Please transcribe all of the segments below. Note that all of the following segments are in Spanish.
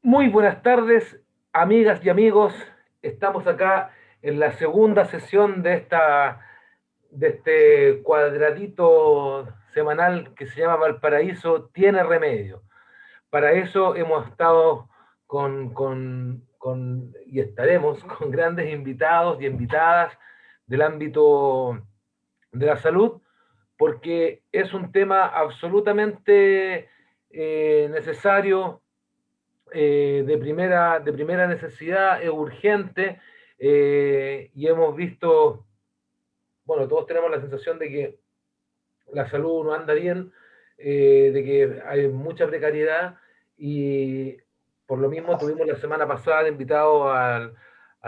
Muy buenas tardes, amigas y amigos. Estamos acá en la segunda sesión de este cuadradito semanal que se llama Valparaíso tiene remedio. Para eso hemos estado y estaremos con grandes invitados y invitadas del ámbito de la salud, porque es un tema absolutamente necesario, de primera necesidad, es urgente, y hemos visto, bueno, todos tenemos la sensación de que la salud no anda bien, de que hay mucha precariedad y por lo mismo tuvimos la semana pasada invitado al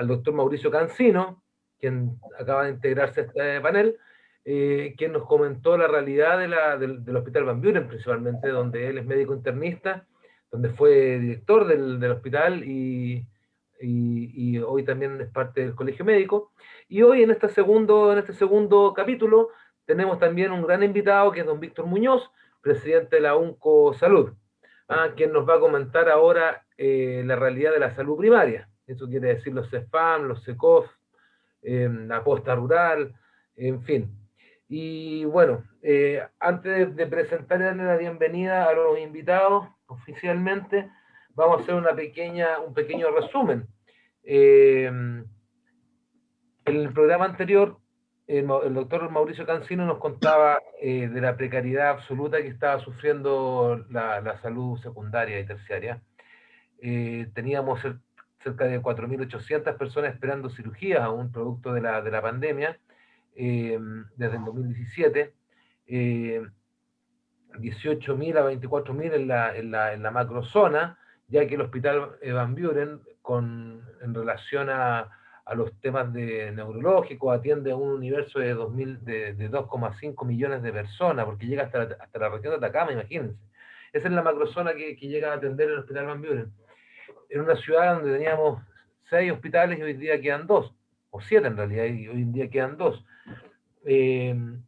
doctor Mauricio Cancino, quien acaba de integrarse a este panel, quien nos comentó la realidad del Hospital Van Buren, principalmente, donde él es médico internista, donde fue director del hospital y hoy también es parte del colegio médico. Y hoy en este segundo capítulo tenemos también un gran invitado que es don Víctor Muñoz, presidente de la UNCO Salud, quien nos va a comentar ahora la realidad de la salud primaria. Eso quiere decir los CEFAM, los SECOF, la posta rural, en fin. Y bueno, antes de presentarle la bienvenida a los invitados oficialmente, vamos a hacer un pequeño resumen. Eh, en el programa anterior, el doctor Mauricio Cancino nos contaba de la precariedad absoluta que estaba sufriendo la salud secundaria y terciaria. Teníamos cerca de 4.800 personas esperando cirugías, aún producto de la pandemia, desde el 2017. Eh, 18.000 a 24.000 en la macrozona, ya que el hospital Van Buren, en relación a los temas neurológicos, atiende a un universo de 2,5 millones de personas, porque llega hasta la región de Atacama, imagínense. Esa es la macrozona que llega a atender el hospital Van Buren. En una ciudad donde teníamos 6 hospitales y hoy día quedan 2, o 7 en realidad, y hoy en día quedan 2. El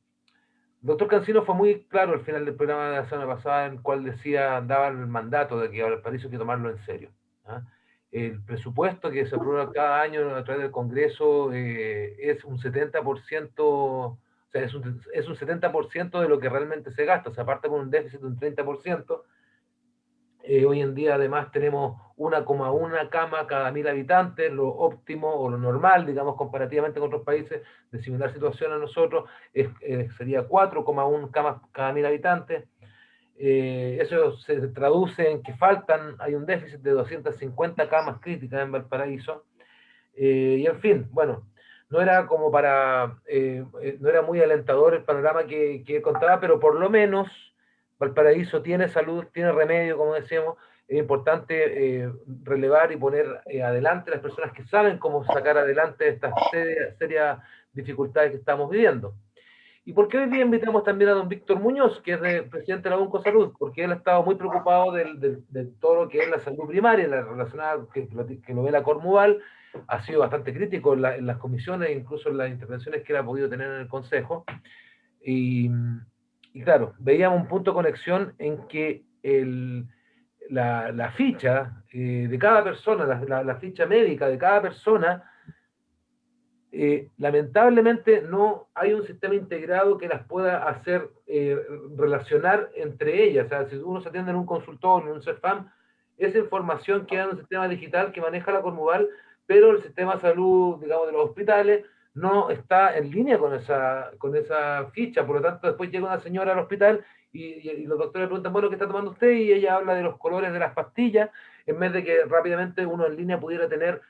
doctor Cancino fue muy claro al final del programa de la semana pasada, en el cual daba el mandato de que Valparaíso hay que tomarlo en serio. ¿Ah? El presupuesto que se aprueba cada año a través del Congreso es un 70%, o sea, es un 70% de lo que realmente se gasta, o sea, aparte con un déficit de un 30%. Hoy en día además tenemos 1,1 cama cada 1.000 habitantes, lo óptimo o lo normal, digamos, comparativamente con otros países de similar situación a nosotros, sería 4,1 camas cada 1.000 habitantes. Eso se traduce en que hay un déficit de 250 camas críticas en Valparaíso. Y en fin, bueno, no era muy alentador el panorama que contaba, pero por lo menos Valparaíso tiene salud, tiene remedio, como decíamos. Es importante relevar y poner adelante las personas que saben cómo sacar adelante estas serias dificultades que estamos viviendo. ¿Y por qué hoy día invitamos también a don Víctor Muñoz, que es presidente de la UNCO Salud? Porque él ha estado muy preocupado de todo lo que es la salud primaria, la relacionada que lo ve la Cormuval, ha sido bastante crítico en las comisiones, incluso en las intervenciones que él ha podido tener en el Consejo. Y, y claro, veíamos un punto de conexión en que la ficha de cada persona, la ficha médica de cada persona, lamentablemente no hay un sistema integrado que las pueda hacer relacionar entre ellas. O sea, si uno se atiende en un consultorio, en un CEFAM, esa información queda en un sistema digital que maneja la Cormuval, pero el sistema de salud, digamos, de los hospitales no está en línea con esa ficha. Por lo tanto, después llega una señora al hospital y los doctores le preguntan, bueno, ¿qué está tomando usted? Y ella habla de los colores de las pastillas, en vez de que rápidamente uno en línea pudiera tener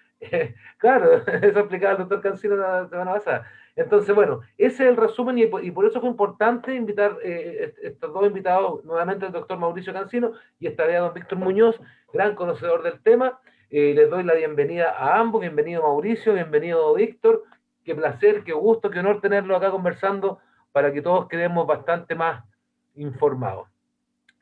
claro, eso explicaba el doctor Cancino la semana pasada. Entonces, bueno, ese es el resumen y por eso fue importante invitar estos dos invitados, nuevamente el doctor Mauricio Cancino y esta vez a don Víctor Muñoz, gran conocedor del tema. Les doy la bienvenida a ambos, bienvenido Mauricio, bienvenido Víctor. Qué placer, qué gusto, qué honor tenerlo acá conversando para que todos quedemos bastante más informados.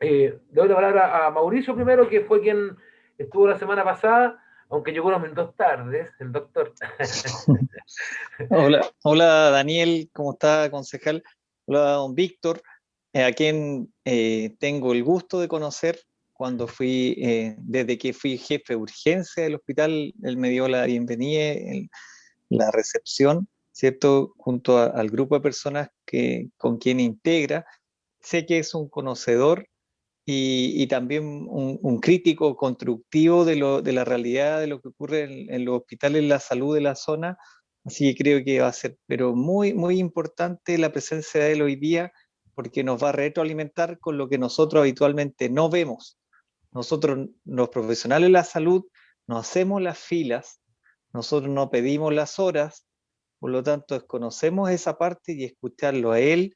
Le doy la palabra a Mauricio primero, que fue quien estuvo la semana pasada, aunque llegó unos minutos tardes, el doctor. Hola, hola Daniel, ¿cómo está, concejal? Hola, don Víctor, a quien tengo el gusto de conocer cuando desde que fui jefe de urgencia del hospital, él me dio la bienvenida en la recepción, ¿cierto? Junto al grupo de personas con quien integra. Sé que es un conocedor y también un crítico constructivo de la realidad de lo que ocurre en los hospitales, en la salud de la zona. Así que creo que va a ser, pero muy, muy importante la presencia de él hoy día, porque nos va a retroalimentar con lo que nosotros habitualmente no vemos. Nosotros, los profesionales de la salud, no hacemos las filas, nosotros no pedimos las horas, por lo tanto, desconocemos esa parte y escucharlo a él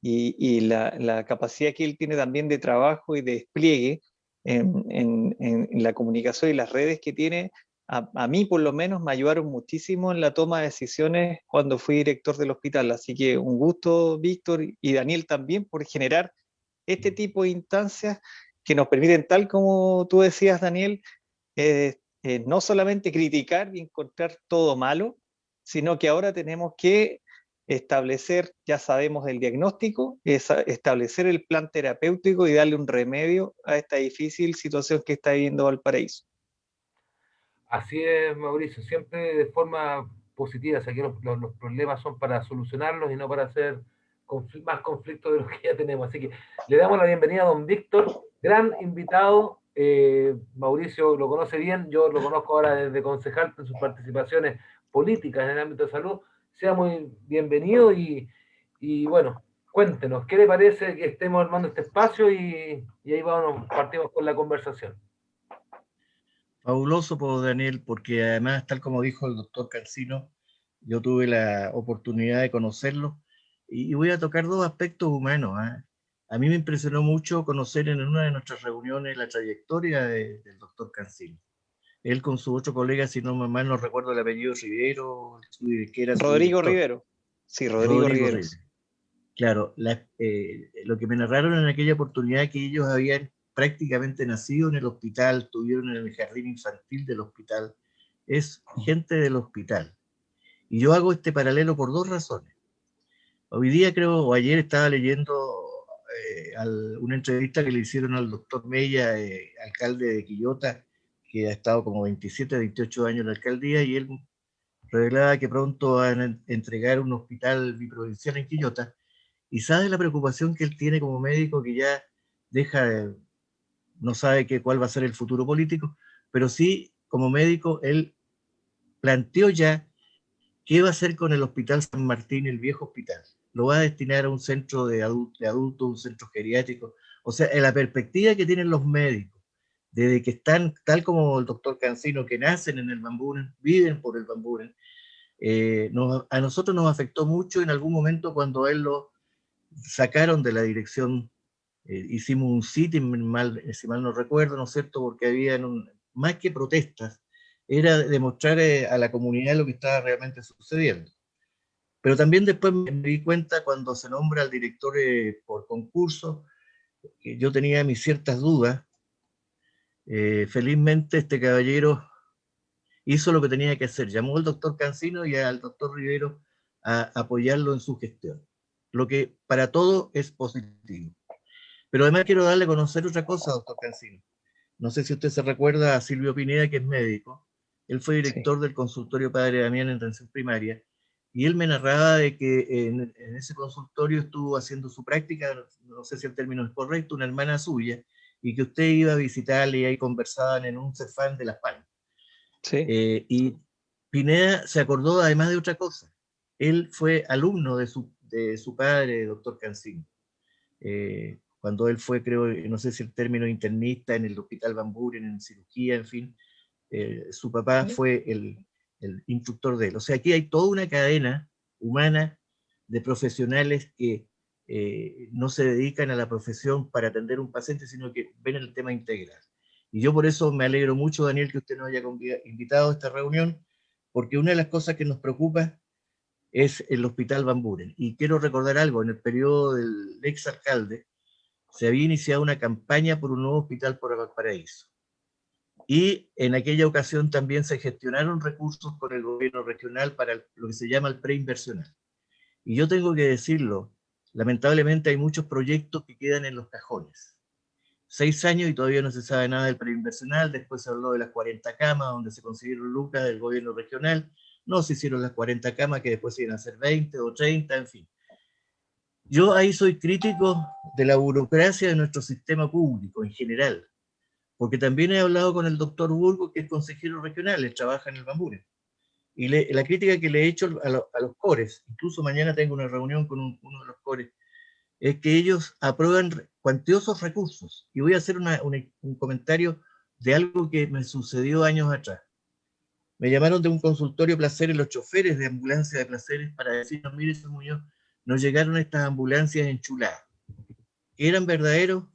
y la capacidad que él tiene también de trabajo y de despliegue en la comunicación y las redes que tiene, a mí por lo menos me ayudaron muchísimo en la toma de decisiones cuando fui director del hospital. Así que un gusto, Víctor, y Daniel también, por generar este tipo de instancias que nos permiten, tal como tú decías, Daniel, no solamente criticar y encontrar todo malo, sino que ahora tenemos que establecer, ya sabemos el diagnóstico, establecer el plan terapéutico y darle un remedio a esta difícil situación que está viviendo Valparaíso. Así es, Mauricio, siempre de forma positiva, o sea que los problemas son para solucionarlos y no para hacer más conflictos de los que ya tenemos. Así que le damos la bienvenida a don Víctor, gran invitado. Mauricio lo conoce bien, yo lo conozco ahora desde concejal en sus participaciones políticas en el ámbito de salud. Sea muy bienvenido y bueno, cuéntenos, ¿qué le parece que estemos armando este espacio? Y ahí vamos, partimos con la conversación. Fabuloso, pues, Daniel, porque además, tal como dijo el doctor Cancino, yo tuve la oportunidad de conocerlo y voy a tocar dos aspectos humanos. ¿Ah? A mí me impresionó mucho conocer en una de nuestras reuniones la trayectoria del doctor Cancino. Él con su otro colega, si no mal no recuerdo el apellido Rivero, que era su Rodrigo director, Rivero. Sí, Rodrigo Rodrigo Riveros. Rivero. Claro, lo que me narraron en aquella oportunidad que ellos habían prácticamente nacido en el hospital, estuvieron en el jardín infantil del hospital, es gente del hospital. Y yo hago este paralelo por dos razones. Hoy día creo, o ayer estaba leyendo una entrevista que le hicieron al doctor Mella, alcalde de Quillota, que ha estado como 27, 28 años en la alcaldía, y él revelaba que pronto van a entregar un hospital biprovincial en Quillota. Y sabe la preocupación que él tiene como médico, que ya deja, no sabe cuál va a ser el futuro político, pero sí, como médico, él planteó ya qué va a hacer con el Hospital San Martín, el viejo hospital. Lo va a destinar a un centro de adultos, un centro geriátrico. O sea, en la perspectiva que tienen los médicos, desde que están, tal como el doctor Cancino, que nacen en el Bamburen, viven por el Bamburen, a nosotros nos afectó mucho en algún momento cuando él lo sacaron de la dirección. Hicimos un sitio, si mal no recuerdo, ¿no es cierto? Porque había más que protestas, era demostrar a la comunidad lo que estaba realmente sucediendo. Pero también después me di cuenta cuando se nombra al director por concurso, que yo tenía mis ciertas dudas. Felizmente este caballero hizo lo que tenía que hacer, llamó al doctor Cancino y al doctor Rivero a apoyarlo en su gestión, lo que para todo es positivo. Pero además quiero darle a conocer otra cosa, doctor Cancino. No sé si usted se recuerda a Silvio Pineda, que es médico. Él fue Sí. director del consultorio Padre Damián en atención primaria, y él me narraba de que en ese consultorio estuvo haciendo su práctica, no sé si el término es correcto, una hermana suya, y que usted iba a visitarle y ahí conversaban en un cefán de Las Palmas. Sí. Y Pineda se acordó además de otra cosa. Él fue alumno de su padre, doctor Cancino. Cuando él fue, creo, no sé si el término internista en el Hospital Bamburen, en cirugía, en fin, su papá fue el instructor de él. O sea, aquí hay toda una cadena humana de profesionales que no se dedican a la profesión para atender un paciente, sino que ven el tema integral. Y yo por eso me alegro mucho, Daniel, que usted nos haya invitado a esta reunión, porque una de las cosas que nos preocupa es el Hospital Bamburen. Y quiero recordar algo, en el periodo del ex alcalde se había iniciado una campaña por un nuevo hospital por Valparaíso. Y en aquella ocasión también se gestionaron recursos con el gobierno regional para lo que se llama el preinversional. Y yo tengo que decirlo, lamentablemente hay muchos proyectos que quedan en los cajones. 6 años y todavía no se sabe nada del preinversional. Después se habló de las 40 camas, donde se consiguieron lucas del gobierno regional. No se hicieron las 40 camas, que después se iban a hacer 20 o 30, en fin. Yo ahí soy crítico de la burocracia de nuestro sistema público en general, porque también he hablado con el doctor Burgo, que es consejero regional, él trabaja en el Bambure. Y la crítica que le he hecho a los cores, incluso mañana tengo una reunión con uno de los cores, es que ellos aprueban cuantiosos recursos. Y voy a hacer un comentario de algo que me sucedió años atrás. Me llamaron de un consultorio Placeres, los choferes de ambulancia de Placeres, para decirnos, mire, señor Muñoz, nos llegaron estas ambulancias enchuladas. Eran verdaderos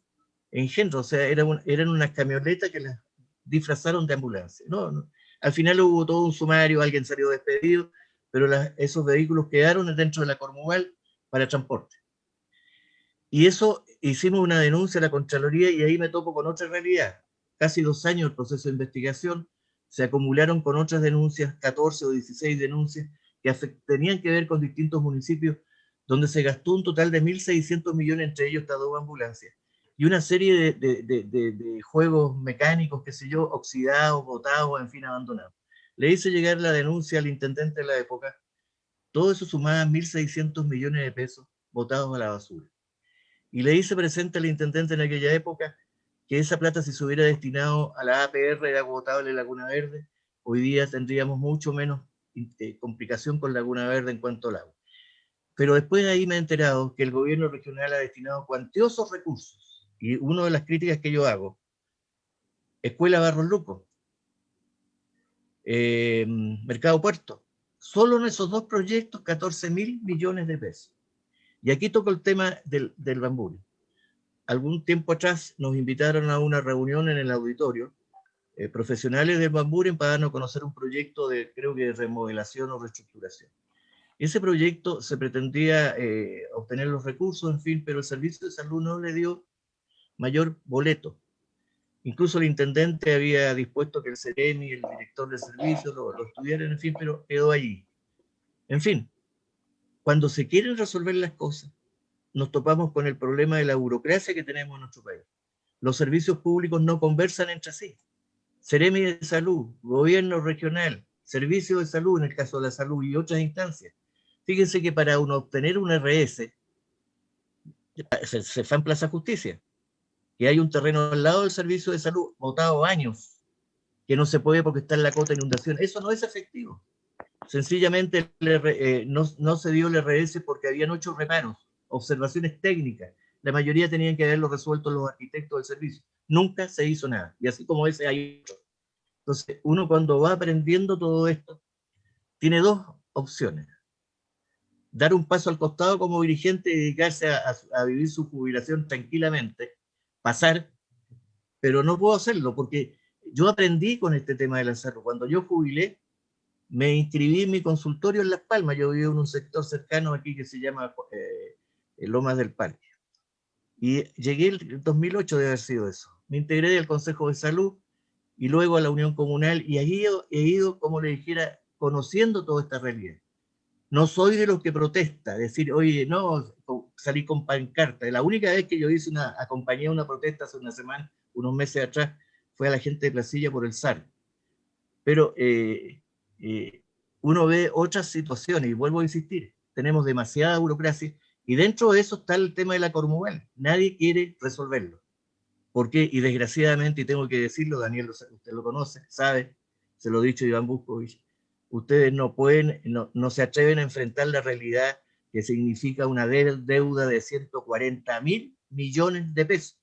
engendros, o sea, eran unas camionetas que las disfrazaron de ambulancia. No, al final hubo todo un sumario, alguien salió despedido, pero esos vehículos quedaron dentro de la Cormugal para transporte. Y eso, hicimos una denuncia a la Contraloría y ahí me topo con otra realidad. Casi 2 años el proceso de investigación, se acumularon con otras denuncias, 14 o 16 denuncias, que tenían que ver con distintos municipios, donde se gastó un total de 1.600 millones, entre ellos estas 2 ambulancias. Y una serie de juegos mecánicos, qué sé yo, oxidados, botados, en fin, abandonados. Le hice llegar la denuncia al intendente de la época. Todo eso sumaba 1.600 millones de pesos botados a la basura. Y le hice presente al intendente en aquella época que esa plata, si se hubiera destinado a la APR de Agua Potable Laguna Verde, hoy día tendríamos mucho menos complicación con Laguna Verde en cuanto al agua. Pero después de ahí me he enterado que el gobierno regional ha destinado cuantiosos recursos. Y una de las críticas que yo hago, Escuela Barros Luco, Mercado Puerto, solo en esos 2 proyectos 14.000 millones de pesos. Y aquí toco el tema del Bamburi. Algún tiempo atrás nos invitaron a una reunión en el auditorio, profesionales del Bamburen, para darnos a conocer un proyecto de, creo que de remodelación o reestructuración. Ese proyecto se pretendía obtener los recursos, en fin, pero el Servicio de Salud no le dio mayor boleto. Incluso el intendente había dispuesto que el Ceremi, el director del servicio, lo estudiaran, en fin, pero quedó allí. En fin, cuando se quieren resolver las cosas, nos topamos con el problema de la burocracia que tenemos en nuestro país. Los servicios públicos no conversan entre sí. Ceremi de Salud, Gobierno Regional, Servicio de Salud, en el caso de la salud, y otras instancias. Fíjense que para uno obtener un RS, se fa en Plaza Justicia, y hay un terreno al lado del Servicio de Salud, votado años, que no se puede porque está en la cota de inundación. Eso no es efectivo. Sencillamente no se dio el RS porque habían 8 reparos, observaciones técnicas. La mayoría tenían que haberlo resuelto los arquitectos del servicio. Nunca se hizo nada. Y así como ese hay otro. Entonces, uno cuando va aprendiendo todo esto, tiene 2 opciones. Dar un paso al costado como dirigente y dedicarse a vivir su jubilación tranquilamente, pasar, pero no puedo hacerlo porque yo aprendí con este tema del salud. Cuando yo jubilé, me inscribí en mi consultorio en Las Palmas. Yo vivo en un sector cercano aquí que se llama Lomas del Parque. Y llegué el 2008, debe haber sido eso. Me integré al Consejo de Salud y luego a la Unión Comunal, y allí he ido, como le dijera, conociendo toda esta realidad. No soy de los que protesta, decir, oye, no, salí con pancarta. La única vez que yo acompañé a una protesta hace una semana, unos meses atrás, fue a la gente de Placilla por el SAR. Pero uno ve otras situaciones, y vuelvo a insistir, tenemos demasiada burocracia, y dentro de eso está el tema de la Cormugal. Nadie quiere resolverlo. ¿Por qué? Y desgraciadamente, y tengo que decirlo, Daniel, usted lo conoce, sabe, se lo he dicho Iván Buscovich, ustedes no pueden, no se atreven a enfrentar la realidad que significa una deuda de 140.000 millones de pesos.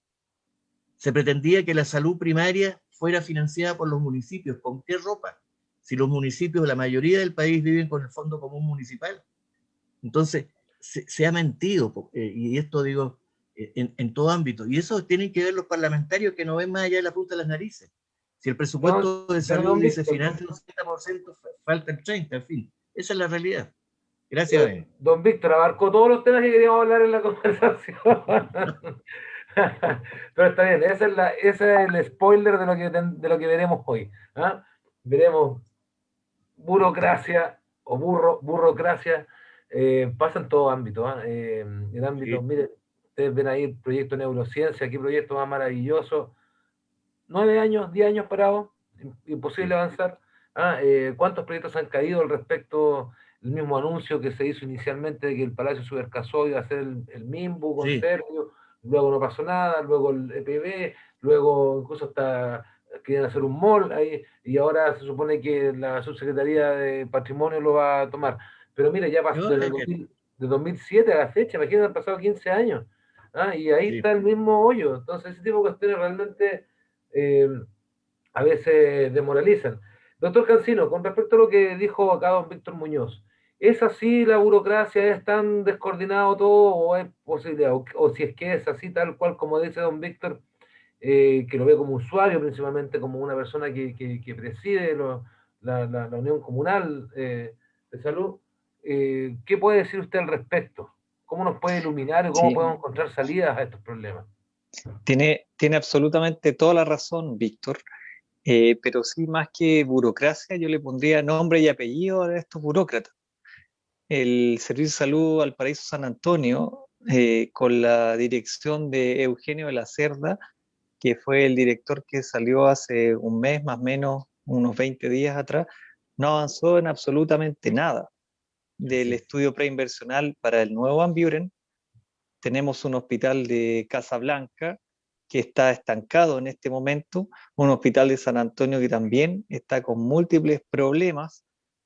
Se pretendía que la salud primaria fuera financiada por los municipios. ¿Con qué ropa? Si los municipios, la mayoría del país, viven con el Fondo Común Municipal. Entonces, se ha mentido, y esto digo, en todo ámbito. Y eso tienen que ver los parlamentarios, que no ven más allá de la punta de las narices. Si el presupuesto de salud dice financia un 70%, falta el 30%, en fin. Esa es la realidad. Gracias. Don Víctor, abarcó todos los temas que queríamos hablar en la conversación. Pero está bien, ese es el spoiler de lo que veremos hoy. ¿Ah? Veremos burocracia o burocracia, pasa en todo ámbito. En ámbito, sí. Mire, ustedes ven ahí el proyecto Neurociencia, qué proyecto más maravilloso. 9 años, 10 años parados, imposible avanzar. ¿Cuántos proyectos han caído al respecto? El mismo anuncio que se hizo inicialmente de que el Palacio Subercasó iba a ser el Mimbu con Sí, Sergio, luego no pasó nada, luego el EPB, luego incluso hasta querían hacer un mall ahí, y ahora se supone que la Subsecretaría de Patrimonio lo va a tomar. Pero mira, ya pasó yo, desde de 2007 a la fecha, imagínate, han pasado 15 años. Y ahí sí, está el mismo hoyo. Entonces, ese tipo de cuestiones realmente eh, a veces demoralizan. Doctor Cancino, con respecto a lo que dijo acá don Víctor Muñoz, ¿es así la burocracia? ¿Es tan descoordinado todo o es posible? O si es que es así tal cual como dice don Víctor, que lo ve como usuario principalmente, como una persona que preside la Unión Comunal de Salud, ¿qué puede decir usted al respecto? ¿Cómo nos puede iluminar y cómo Sí, podemos encontrar salidas a estos problemas? tiene absolutamente toda la razón, Víctor. Pero sí, más que burocracia, yo le pondría nombre y apellido a estos burócratas. El Servicio de Salud Valparaíso San Antonio, con la dirección de Eugenio de la Cerda, que fue el director que salió hace un mes, más o menos, unos 20 días atrás, no avanzó en absolutamente nada del así es. estudio preinversional para el nuevo Van Buren. Tenemos un hospital de Casablanca que está estancado en este momento, un hospital de San Antonio que también está con múltiples problemas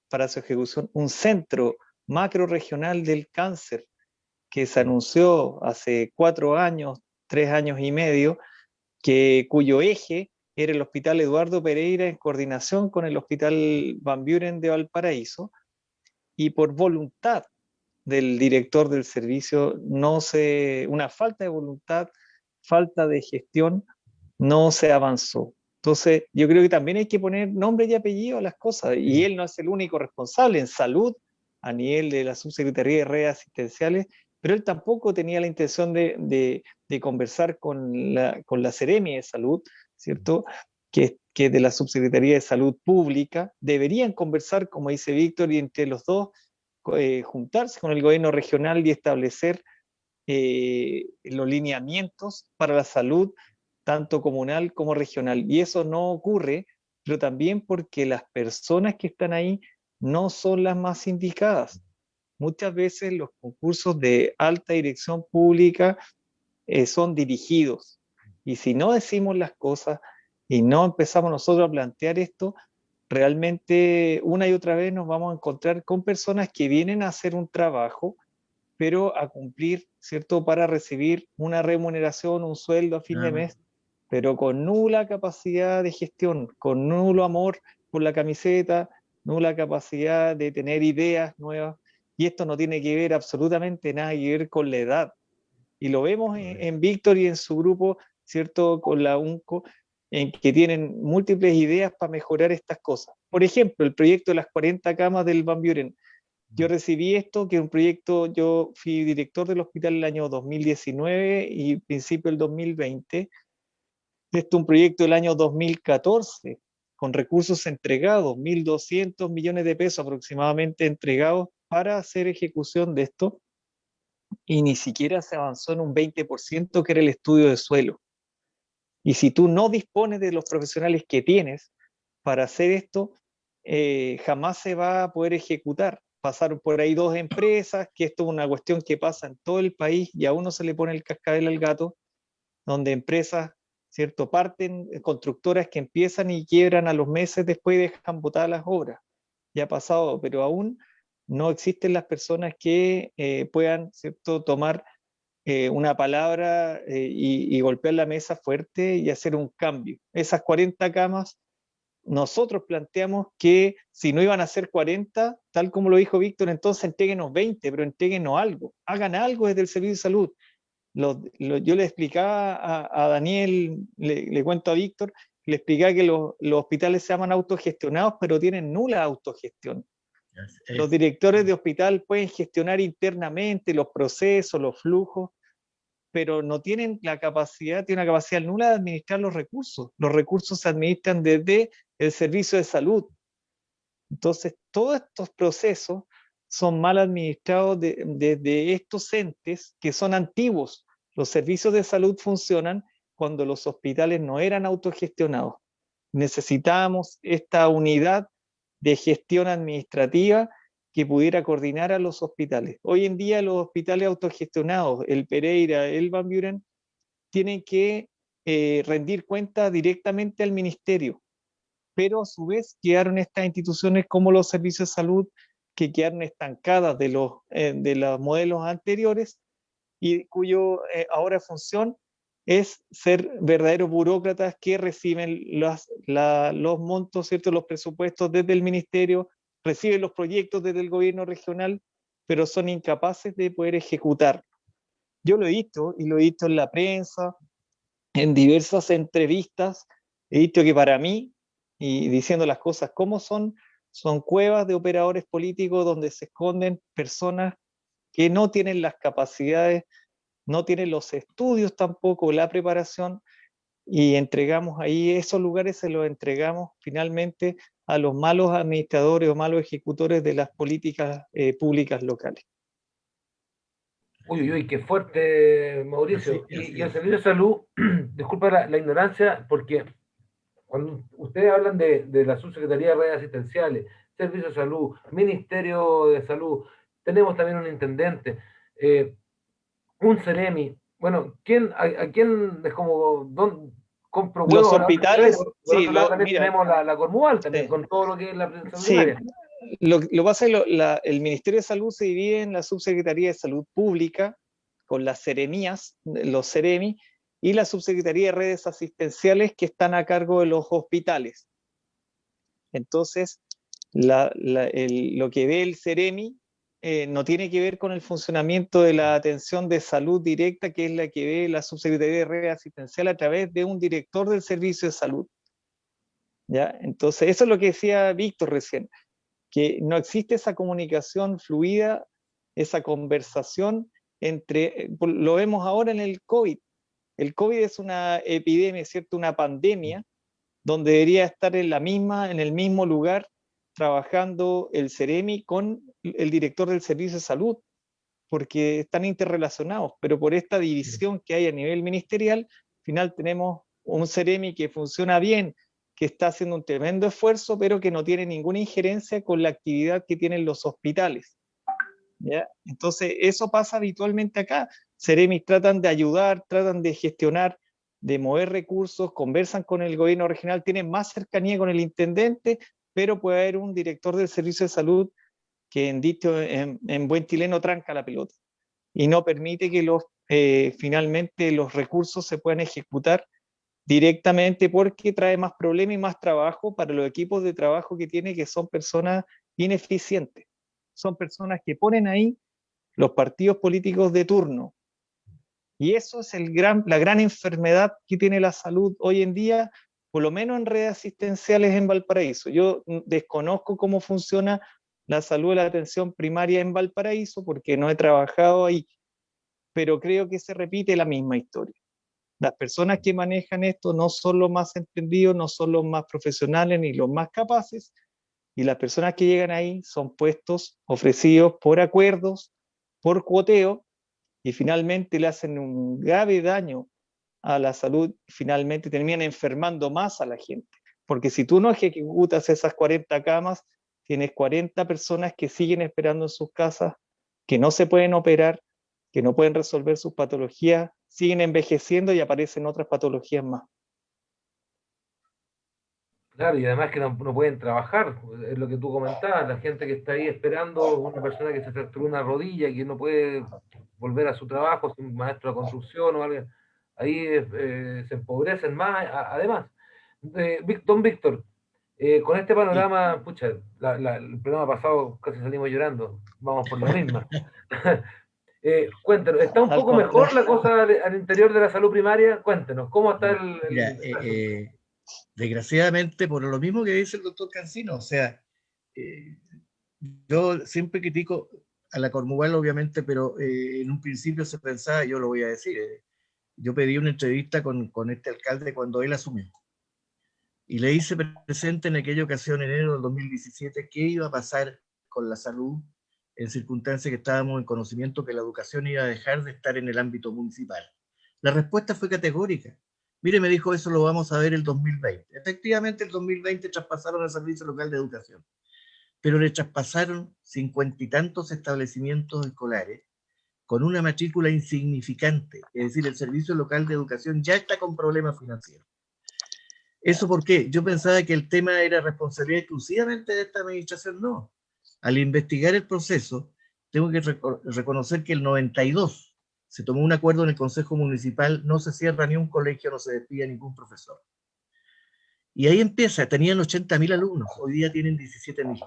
para su ejecución, un centro macro regional del cáncer que se Sí, anunció hace 4 años, 3 años y medio, cuyo eje era el Hospital Eduardo Pereira en coordinación con el Hospital Van Buren de Valparaíso, y por voluntad del director del servicio, una falta de voluntad, falta de gestión, no se avanzó. Entonces, yo creo que también hay que poner nombre y apellido a las cosas, y sí. él no es el único responsable en salud a nivel de la Subsecretaría de Redes Asistenciales, pero él tampoco tenía la intención de conversar con la Seremi de Salud, ¿cierto? Que de la Subsecretaría de Salud Pública. Deberían conversar, como dice Víctor, y entre los dos juntarse con el gobierno regional y establecer los lineamientos para la salud, tanto comunal como regional. Y eso no ocurre, pero también porque las personas que están ahí no son las más indicadas. Muchas veces los concursos de alta dirección pública son dirigidos. Y si no decimos las cosas y no empezamos nosotros a plantear esto, realmente una y otra vez nos vamos a encontrar con personas que vienen a hacer un trabajo, pero a cumplir, ¿cierto? Para recibir una remuneración, un sueldo a fin Nada de más. mes, pero con nula capacidad de gestión, con nulo amor por la camiseta, nula capacidad de tener ideas nuevas. Y esto no tiene que ver absolutamente nada que ver con la edad. Y lo vemos en Víctor y en su grupo, ¿cierto? Con la UNCO, en que tienen múltiples ideas para mejorar estas cosas. Por ejemplo, el proyecto de las 40 camas del Van Buren. Yo recibí esto, que es un proyecto, yo fui director del hospital el año 2019 y principio del 2020. Esto es un proyecto del año 2014, con recursos entregados, 1.200 millones de pesos aproximadamente entregados para hacer ejecución de esto, y ni siquiera se avanzó en un 20%, que era el estudio de suelo. Y si tú no dispones de los profesionales que tienes para hacer esto, jamás se va a poder ejecutar. Pasaron por ahí 2 empresas, que esto es una cuestión que pasa en todo el país y a uno se le pone el cascabel al gato, donde empresas, ¿cierto? Parten, constructoras que empiezan y quiebran a los meses después y dejan botadas las obras. Ya ha pasado, pero aún no existen las personas que puedan, ¿cierto?, tomar una palabra y golpear la mesa fuerte y hacer un cambio. Esas 40 camas, nosotros planteamos que si no iban a ser 40, tal como lo dijo Víctor, entonces entréguenos 20, pero entréguenos algo, hagan algo desde el Servicio de Salud. Yo le explicaba a Daniel, le cuento a Víctor, le explicaba que los hospitales se llaman autogestionados, pero tienen nula autogestión. Los directores de hospital pueden gestionar internamente los procesos, los flujos, pero no tienen la capacidad, tienen una capacidad nula de administrar los recursos. Los recursos se administran desde el servicio de salud. Entonces, todos estos procesos son mal administrados desde estos entes que son antiguos, Los servicios de salud funcionan cuando los hospitales no eran autogestionados. Necesitábamos esta unidad de gestión administrativa que pudiera coordinar a los hospitales. Hoy en día los hospitales autogestionados, el Pereira, el Van Buren, tienen que rendir cuenta directamente al ministerio, pero a su vez quedaron estas instituciones como los servicios de salud que quedaron estancadas de los modelos anteriores y cuyo ahora función es ser verdaderos burócratas que reciben los montos, ¿cierto? Los presupuestos desde el ministerio, reciben los proyectos desde el gobierno regional, pero son incapaces de poder ejecutar. Yo lo he visto, y lo he visto en la prensa, en diversas entrevistas, he visto que para mí, y diciendo las cosas como son cuevas de operadores políticos donde se esconden personas que no tienen las capacidades, no tienen los estudios tampoco, la preparación, y entregamos ahí, esos lugares se los entregamos finalmente a los malos administradores o malos ejecutores de las políticas públicas locales. Uy, uy, uy, qué fuerte, Mauricio. Y el servicio de salud, disculpa la ignorancia, porque cuando ustedes hablan de la subsecretaría de redes asistenciales, servicio de salud, ministerio de salud, tenemos también un intendente, un Ceremi. Bueno, ¿a quién es como compro Los huevos? hospitales, Por sí, otro lado también mira, tenemos la Cormual también, sí, con todo lo que es la prensa sí, primaria. lo que pasa es que el Ministerio de Salud se divide en la Subsecretaría de Salud Pública, con las seremías, los Ceremi, y la Subsecretaría de Redes Asistenciales que están a cargo de los hospitales. Entonces, lo que ve el Ceremi no tiene que ver con el funcionamiento de la atención de salud directa, que es la que ve la Subsecretaría de Redes Asistenciales a través de un director del servicio de salud. ¿Ya? Entonces, eso es lo que decía Víctor recién, que no existe esa comunicación fluida, esa conversación lo vemos ahora en el COVID. El COVID es una epidemia, ¿cierto? Una pandemia, donde debería estar en el mismo lugar, trabajando el Ceremi con el director del servicio de salud, porque están interrelacionados, pero por esta división que hay a nivel ministerial, al final tenemos un Ceremi que funciona bien, que está haciendo un tremendo esfuerzo, pero que no tiene ninguna injerencia con la actividad que tienen los hospitales. ¿Ya? Entonces, eso pasa habitualmente acá. Ceremis tratan de ayudar, tratan de gestionar, de mover recursos, conversan con el gobierno regional, tienen más cercanía con el intendente, pero puede haber un director del servicio de salud que en buen chileno tranca la pelota y no permite que finalmente los recursos se puedan ejecutar directamente, porque trae más problemas y más trabajo para los equipos de trabajo que tiene, que son personas ineficientes. Son personas que ponen ahí los partidos políticos de turno. Y eso es la gran enfermedad que tiene la salud hoy en día, por lo menos en redes asistenciales en Valparaíso. Yo desconozco cómo funciona la salud y la atención primaria en Valparaíso porque no he trabajado ahí, pero creo que se repite la misma historia. Las personas que manejan esto no son los más entendidos, no son los más profesionales ni los más capaces, y las personas que llegan ahí son puestos ofrecidos por acuerdos, por cuoteo, y finalmente le hacen un grave daño a la salud, finalmente terminan enfermando más a la gente. Porque si tú no ejecutas esas 40 camas, tienes 40 personas que siguen esperando en sus casas, que no se pueden operar, que no pueden resolver sus patologías, siguen envejeciendo y aparecen otras patologías más. Claro, y además que no pueden trabajar, es lo que tú comentabas, la gente que está ahí esperando, una persona que se fracturó una rodilla y que no puede volver a su trabajo, un maestro de construcción o algo, ahí se empobrecen más, además. Don Víctor, con este Sí. panorama, pucha, el programa pasado casi salimos llorando, vamos por la misma. Cuéntanos, ¿está un Al poco mejor contrario. la cosa al interior de la salud primaria? Cuéntenos, ¿cómo está Mira, desgraciadamente, por lo mismo que dice el doctor Cancino, o sea, eh, yo siempre critico a la Cormugal, obviamente, pero en un principio se pensaba, yo lo voy a decir, yo pedí una entrevista con este alcalde cuando él asumió, y le hice presente en aquella ocasión, en enero del 2017, qué iba a pasar con la salud en circunstancias que estábamos en conocimiento que la educación iba a dejar de estar en el ámbito municipal. La respuesta fue categórica. Mire, me dijo, eso lo vamos a ver el 2020. Efectivamente, el 2020 traspasaron al Servicio Local de Educación, pero le traspasaron 50 y tantos establecimientos escolares con una matrícula insignificante. Es decir, el Servicio Local de Educación ya está con problemas financieros. ¿Eso por qué? Yo pensaba que el tema era responsabilidad exclusivamente de esta administración. No. Al investigar el proceso, tengo que reconocer que el 92 se tomó un acuerdo en el Consejo Municipal, no se cierra ni un colegio, no se despide ningún profesor. Y ahí empieza, tenían 80.000 alumnos, hoy día tienen 17.000.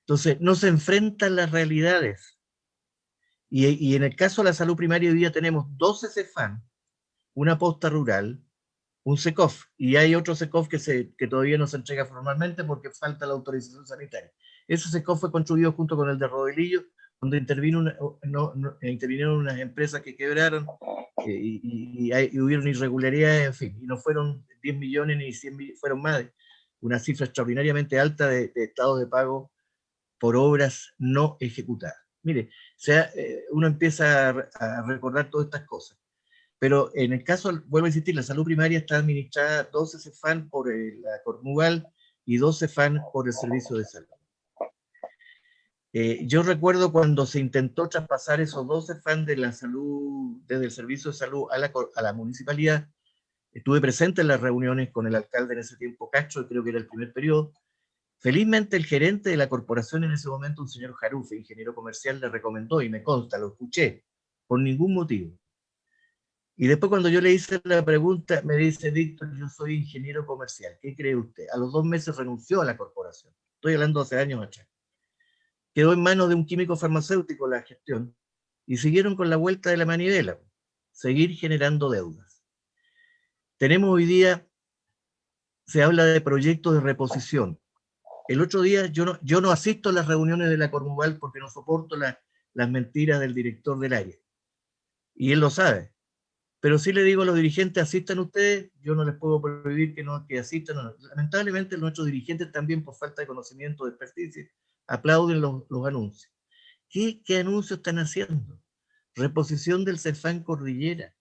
Entonces, no se enfrentan las realidades. Y en el caso de la salud primaria, hoy día tenemos 12 CEFAM, una posta rural, un SECOF, y hay otro SECOF que todavía no se entrega formalmente porque falta la autorización sanitaria. Ese SECOF fue construido junto con el de Rodelillo, donde intervinieron unas empresas que quebraron y hubieron irregularidades, en fin, y no fueron 10 millones ni 100 millones, fueron más de una cifra extraordinariamente alta de estados de pago por obras no ejecutadas. Mire, uno empieza a recordar todas estas cosas. Pero en el caso, vuelvo a insistir, la salud primaria está administrada 12 CEFAM por la Cormugal y 12 CEFAM por el Servicio de Salud. Yo recuerdo cuando se intentó traspasar esos 12 CEFAM de la salud, desde el Servicio de Salud a la municipalidad, estuve presente en las reuniones con el alcalde en ese tiempo, Castro, creo que era el primer periodo. Felizmente el gerente de la corporación en ese momento, un señor Jarufe, ingeniero comercial, le recomendó, y me consta, lo escuché, por ningún motivo. Y después cuando yo le hice la pregunta, me dice, Víctor, yo soy ingeniero comercial, ¿qué cree usted? A los 2 meses renunció a la corporación. Estoy hablando hace años atrás. Quedó en manos de un químico farmacéutico la gestión y siguieron con la vuelta de la manivela, seguir generando deudas. Tenemos hoy día, se habla de proyectos de reposición. El otro día yo no asisto a las reuniones de la Cormugal porque no soporto las mentiras del director del área. Y él lo sabe. Pero sí le digo a los dirigentes, asistan ustedes, yo no les puedo prohibir que asistan. No. Lamentablemente nuestros dirigentes también, por falta de conocimiento, de experticia, aplauden los anuncios. ¿Qué anuncios están haciendo? Reposición del CEFAM Cordillera,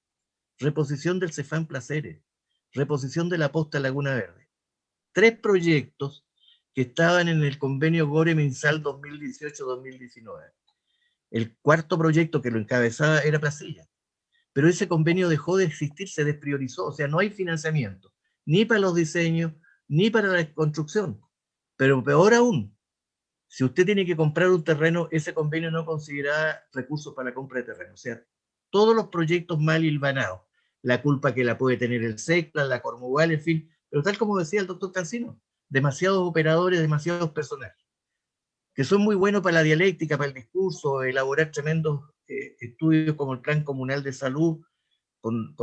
reposición del CEFAM Placeres, reposición de la posta Laguna Verde. 3 proyectos que estaban en el convenio Gore-Minsal 2018-2019. El cuarto proyecto que lo encabezaba era Placilla. Pero ese convenio dejó de existir, se despriorizó, o sea, no hay financiamiento, ni para los diseños, ni para la construcción. Pero peor aún, si usted tiene que comprar un terreno, ese convenio no considera recursos para la compra de terreno. O sea, todos los proyectos mal hilvanados, la culpa que la puede tener el SECLA, la Cormugal, en fin, pero tal como decía el doctor Cancino, demasiados operadores, demasiados personajes, que son muy buenos para la dialéctica, para el discurso, elaborar tremendos estudios como el Plan Comunal de Salud, con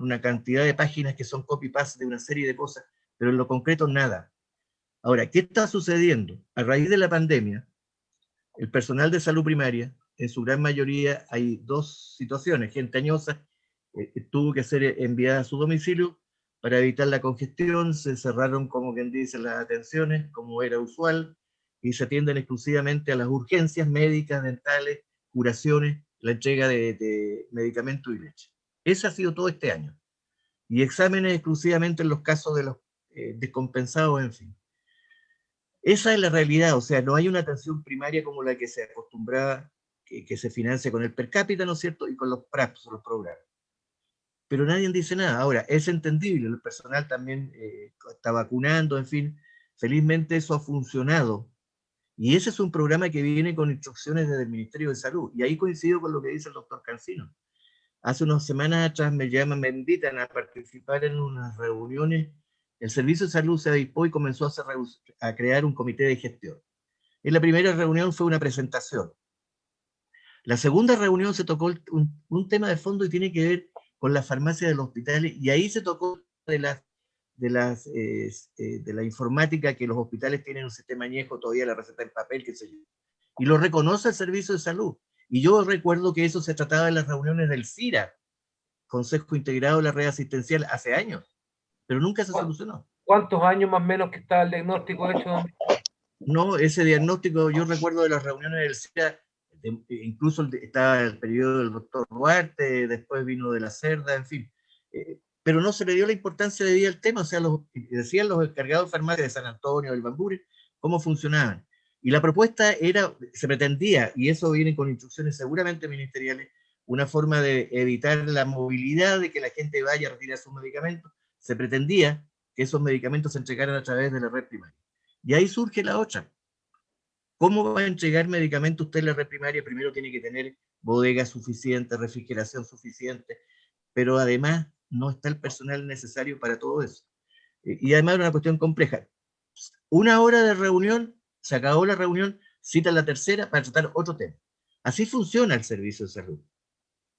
una cantidad de páginas que son copy-paste de una serie de cosas, pero en lo concreto nada. Ahora, ¿qué está sucediendo? A raíz de la pandemia, el personal de salud primaria, en su gran mayoría, hay 2 situaciones. Gente añosa tuvo que ser enviada a su domicilio para evitar la congestión, se cerraron, como quien dice, las atenciones, como era usual, y se atienden exclusivamente a las urgencias médicas, dentales, curaciones, la entrega de medicamentos y leche. Ese ha sido todo este año. Y exámenes exclusivamente en los casos de los descompensados, en fin. Esa es la realidad, o sea, no hay una atención primaria como la que se acostumbraba, que se financia con el per cápita, ¿no es cierto? Y con los PRAPs, los programas. Pero nadie dice nada. Ahora, es entendible, el personal también está vacunando, en fin. Felizmente eso ha funcionado. Y ese es un programa que viene con instrucciones desde el Ministerio de Salud. Y ahí coincido con lo que dice el doctor Cancino. Hace unas semanas atrás me invitan a participar en unas reuniones. El Servicio de Salud se avispó y comenzó a crear un comité de gestión. En la primera reunión fue una presentación. La segunda reunión se tocó un tema de fondo y tiene que ver con la farmacia de los hospitales, y ahí se tocó de la informática, que los hospitales tienen un sistema añejo, todavía la receta en papel, qué sé yo. Y lo reconoce el Servicio de Salud. Y yo recuerdo que eso se trataba en las reuniones del CIRA, Consejo Integrado de la Red Asistencial, hace años, pero nunca se solucionó. ¿Cuántos años más o menos que está el diagnóstico hecho? No, ese diagnóstico, yo recuerdo de las reuniones del CIRA, incluso estaba el periodo del doctor Duarte, después vino de la Cerda, en fin. Pero no se le dio la importancia de vida al tema, o sea, decían los encargados de farmacia de San Antonio, del Bamburi, cómo funcionaban. Y la propuesta era, se pretendía, y eso viene con instrucciones seguramente ministeriales, una forma de evitar la movilidad, de que la gente vaya a retirar sus medicamentos. Se pretendía que esos medicamentos se entregaran a través de la red primaria. Y ahí surge la otra. ¿Cómo va a entregar medicamentos usted en la red primaria? Primero tiene que tener bodegas suficientes, refrigeración suficiente, pero además no está el personal necesario para todo eso. Y además es una cuestión compleja. Una hora de reunión, se acabó la reunión, citan la tercera para tratar otro tema. Así funciona el servicio de salud.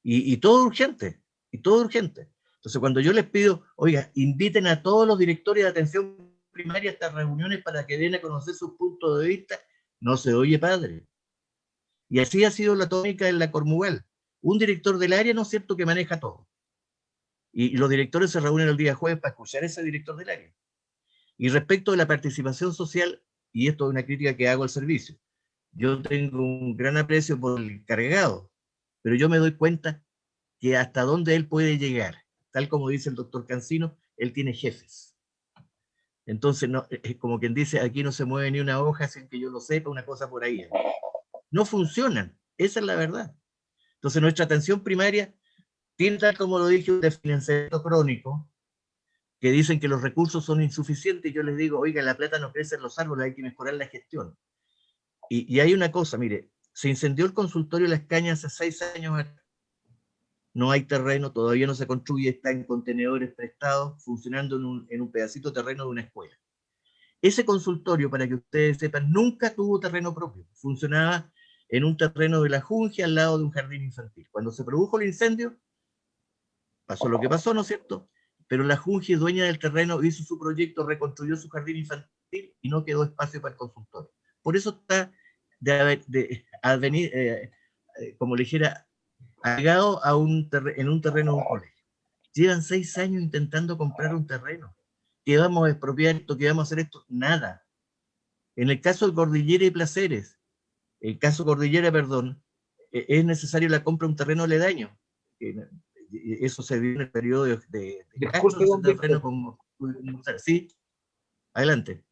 Y todo urgente, y todo urgente. Entonces, cuando yo les pido, oiga, inviten a todos los directores de atención primaria a estas reuniones para que den a conocer sus puntos de vista, no se oye, padre. Y así ha sido la tónica en la Cormugal. Un director del área, ¿no es cierto?, que maneja todo. Y los directores se reúnen el día jueves para escuchar a ese director del área. Y respecto de la participación social, y esto es una crítica que hago al servicio, yo tengo un gran aprecio por el encargado, pero yo me doy cuenta que hasta dónde él puede llegar, tal como dice el doctor Cancino, él tiene jefes. Entonces, no, es como quien dice, aquí no se mueve ni una hoja sin que yo lo sepa, una cosa por ahí. No funcionan, esa es la verdad. Entonces, nuestra atención primaria tiene, tal como lo dije, un desfinanciamiento crónico, que dicen que los recursos son insuficientes, y yo les digo, oiga, la plata no crece en los árboles, hay que mejorar la gestión. Y hay una cosa, mire, se incendió el consultorio de Las Cañas hace 6 años, no hay terreno, todavía no se construye, está en contenedores prestados, funcionando en un pedacito de terreno de una escuela. Ese consultorio, para que ustedes sepan, nunca tuvo terreno propio, funcionaba en un terreno de la Jungia al lado de un jardín infantil. Cuando se produjo el incendio, pasó lo que pasó, ¿no es cierto? Pero la Junji, dueña del terreno, hizo su proyecto, reconstruyó su jardín infantil y no quedó espacio para el consultorio. Por eso está como le dijera, agregado en un terreno de un colegio. Llevan 6 años intentando comprar un terreno. ¿Qué vamos a expropiar esto? ¿Qué vamos a hacer esto? Nada. En el caso de Cordillera y Placeres, es necesario la compra de un terreno aledaño. Eso se vio en el periodo de Disculpe, don Víctor. Sí, adelante.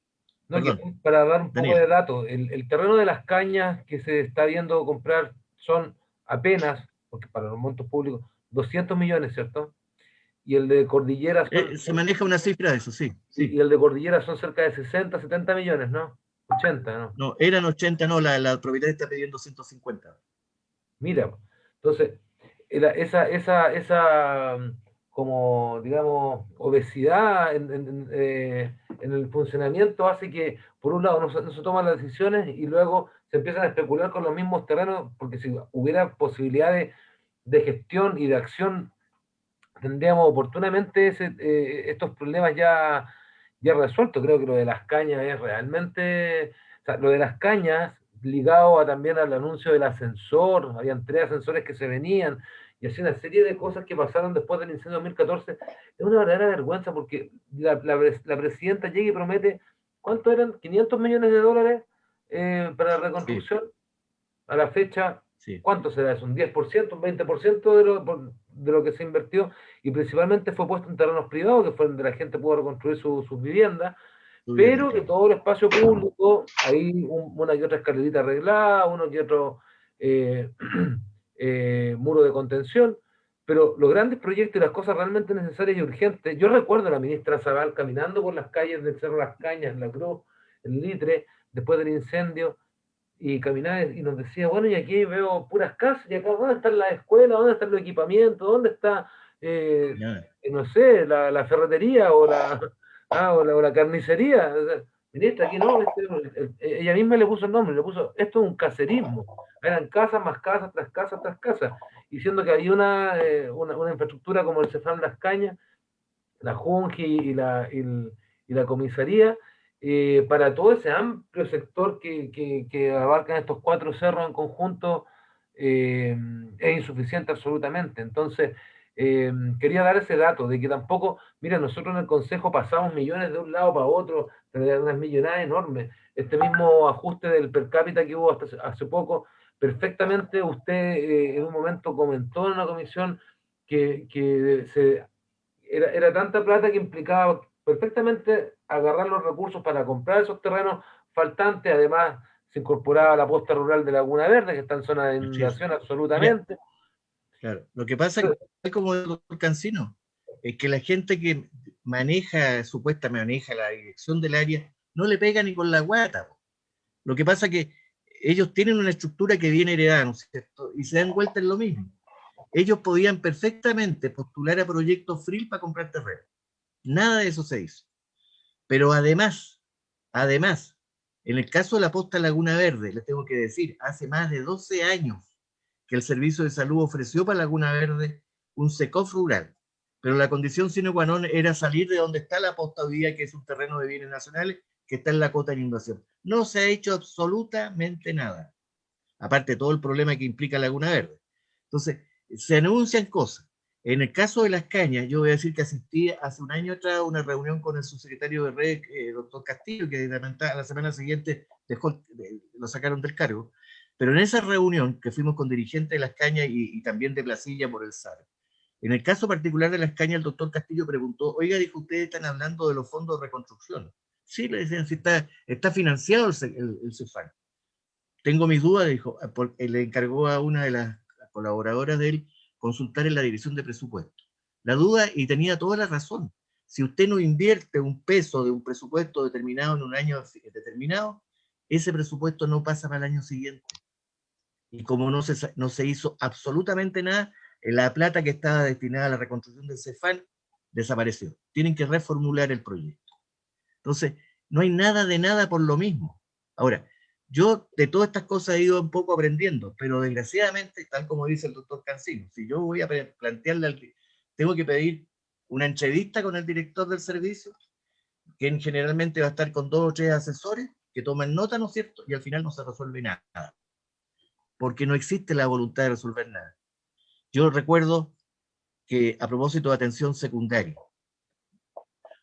No, para dar un poco Daniel. de datos, el terreno de Las Cañas que se está viendo comprar son apenas, porque para los montos públicos, 200 millones, ¿cierto? Y el de Cordillera se maneja una cifra de eso, sí. Y el de Cordillera son cerca de 60, 70 millones, ¿no? 80, ¿no? No, eran 80, no, la propietaria está pidiendo 150. Mira, entonces, esa como, digamos, obesidad en el funcionamiento hace que, por un lado, no se toman las decisiones y luego se empiezan a especular con los mismos terrenos, porque si hubiera posibilidades de gestión y de acción, tendríamos oportunamente estos problemas ya resueltos. Creo que lo de Las Cañas es realmente, o sea, lo de Las Cañas ligado también al anuncio del ascensor, habían 3 ascensores que se venían, y así una serie de cosas que pasaron después del incendio de 2014, es una verdadera vergüenza, porque la presidenta llega y promete, ¿cuánto eran? $500 millones para la reconstrucción. Sí. A la fecha, sí. ¿Cuánto será eso? ¿Un 10%, un 20% de lo que se invirtió? Y principalmente fue puesto en terrenos privados, que fue donde la gente pudo reconstruir sus viviendas, pero que todo el espacio público, hay una que otra escalerita arreglada, uno que otro muro de contención, pero los grandes proyectos y las cosas realmente necesarias y urgentes, yo recuerdo a la ministra Zabal caminando por las calles del Cerro Las Cañas, La Cruz, el Litre, después del incendio, y caminaba y nos decía, bueno, y aquí veo puras casas, y acá, ¿dónde están las escuelas? ¿Dónde están los equipamientos? ¿Dónde está, no sé, la ferretería o la carnicería? O sea, ministra, aquí no, ella misma le puso el nombre, esto es un caserismo. Eran casas más casas, tras casas, tras casas, y siendo que había una infraestructura como el Cefam Las Cañas, la Junji y la comisaría, para todo ese amplio sector que abarcan estos 4 cerros en conjunto, es insuficiente absolutamente. Entonces, quería dar ese dato de que tampoco, mira, nosotros en el Consejo pasamos millones de un lado para otro, unas millonadas enormes. Este mismo ajuste del per cápita que hubo hasta hace poco, perfectamente usted en un momento comentó en una comisión que era tanta plata que implicaba perfectamente agarrar los recursos para comprar esos terrenos faltantes. Además, se incorporaba la posta rural de Laguna Verde, que está en zona de Así es. inundación Mira, absolutamente. claro, lo que pasa, es como el doctor Cancino, es que la gente que supuestamente maneja la dirección del área, no le pega ni con la guata. Lo que pasa es que ellos tienen una estructura que viene heredada, ¿no es cierto? Y se dan vuelta en lo mismo. Ellos podían perfectamente postular a proyectos free para comprar terreno. Nada de eso se hizo. Pero además, en el caso de la posta Laguna Verde, les tengo que decir, hace más de 12 años que el Servicio de Salud ofreció para Laguna Verde un SECOF rural, pero la condición sine qua non era salir de donde está la posta hoy día, que es un terreno de bienes nacionales, que está en la cota de inundación. No se ha hecho absolutamente nada, aparte de todo el problema que implica Laguna Verde. Entonces, se anuncian cosas. En el caso de las cañas, yo voy a decir que asistí hace un año atrás a una reunión con el subsecretario de Red, doctor Castillo, que la semana siguiente lo sacaron del cargo. Pero en esa reunión, que fuimos con dirigentes de las cañas y también de Placilla por el SAR, en el caso particular de las cañas, el doctor Castillo preguntó, oiga, dijo, ustedes están hablando de los fondos de reconstrucción. Sí, le decían, sí, está financiado el CEFAN. Tengo mis dudas, dijo, le encargó a una de las colaboradoras de él consultar en la dirección de presupuesto. La duda, y tenía toda la razón, si usted no invierte un peso de un presupuesto determinado en un año determinado, ese presupuesto no pasa para el año siguiente. Y como no se hizo absolutamente nada, la plata que estaba destinada a la reconstrucción del CEFAN desapareció. Tienen que reformular el proyecto. Entonces, no hay nada de nada por lo mismo. Ahora, yo de todas estas cosas he ido un poco aprendiendo, pero desgraciadamente, tal como dice el doctor Cancino, si yo voy a plantearle, tengo que pedir una entrevista con el director del servicio, que generalmente va a estar con 2 o 3 asesores que toman nota, ¿no es cierto? Y al final no se resuelve nada, porque no existe la voluntad de resolver nada. Yo recuerdo que a propósito de atención secundaria,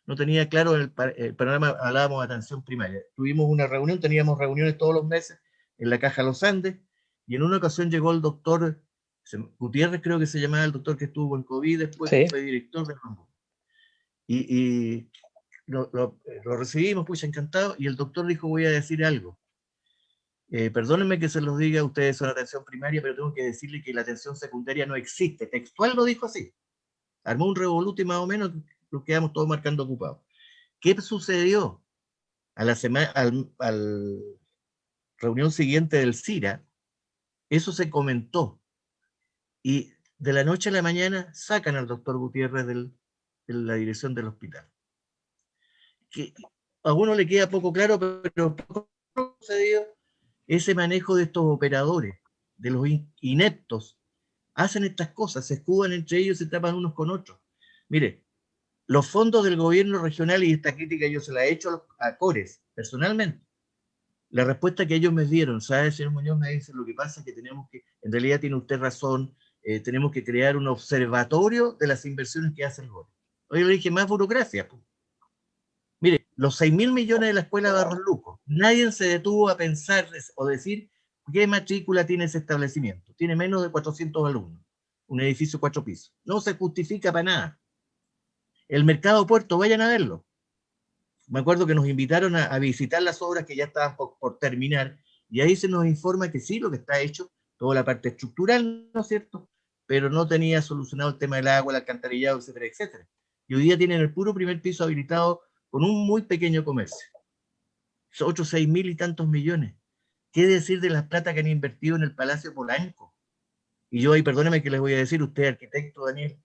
no tenía claro el panorama, hablábamos de atención primaria. Tuvimos una reunión, teníamos reuniones todos los meses en la Caja Los Andes, y en una ocasión llegó el doctor Gutiérrez, creo que se llamaba, el doctor que estuvo en COVID, después Sí. que fue director de Rambo. Y lo recibimos, pues encantado, y el doctor dijo, voy a decir algo. Perdónenme que se los diga, ustedes son atención primaria, pero tengo que decirle que la atención secundaria no existe. Textual lo dijo así. Armó un revolute y más o menos nos quedamos todos marcando ocupados. ¿Qué sucedió? A la semana, al reunión siguiente del CIRA, eso se comentó. Y de la noche a la mañana sacan al doctor Gutiérrez de la dirección del hospital. Que a uno le queda poco claro, pero poco sucedió ese manejo de estos operadores, de los ineptos. Hacen estas cosas, se escudan entre ellos, se tapan unos con otros. Mire, los fondos del gobierno regional, y esta crítica yo se la he hecho a Cores, personalmente. La respuesta que ellos me dieron, ¿sabe, señor Muñoz? Me dice, lo que pasa es que tenemos que, en realidad tiene usted razón, tenemos que crear un observatorio de las inversiones que hace el gobierno. Oye, le dije, más burocracia. Pues. Mire, los 6.000 millones de la escuela de Barros Luco, nadie se detuvo a pensar o decir qué matrícula tiene ese establecimiento. Tiene menos de 400 alumnos, un edificio 4 pisos. No se justifica para nada. El mercado puerto, vayan a verlo. Me acuerdo que nos invitaron a visitar las obras que ya estaban por terminar, y ahí se nos informa que sí, lo que está hecho, toda la parte estructural, ¿no es cierto? Pero no tenía solucionado el tema del agua, el alcantarillado, etcétera, etcétera. Y hoy día tienen el puro primer piso habilitado con un muy pequeño comercio. Otros 6.000 y tantos millones. ¿Qué decir de las plata que han invertido en el Palacio Polanco? Y yo ahí, perdóneme que les voy a decir, usted arquitecto, Daniel,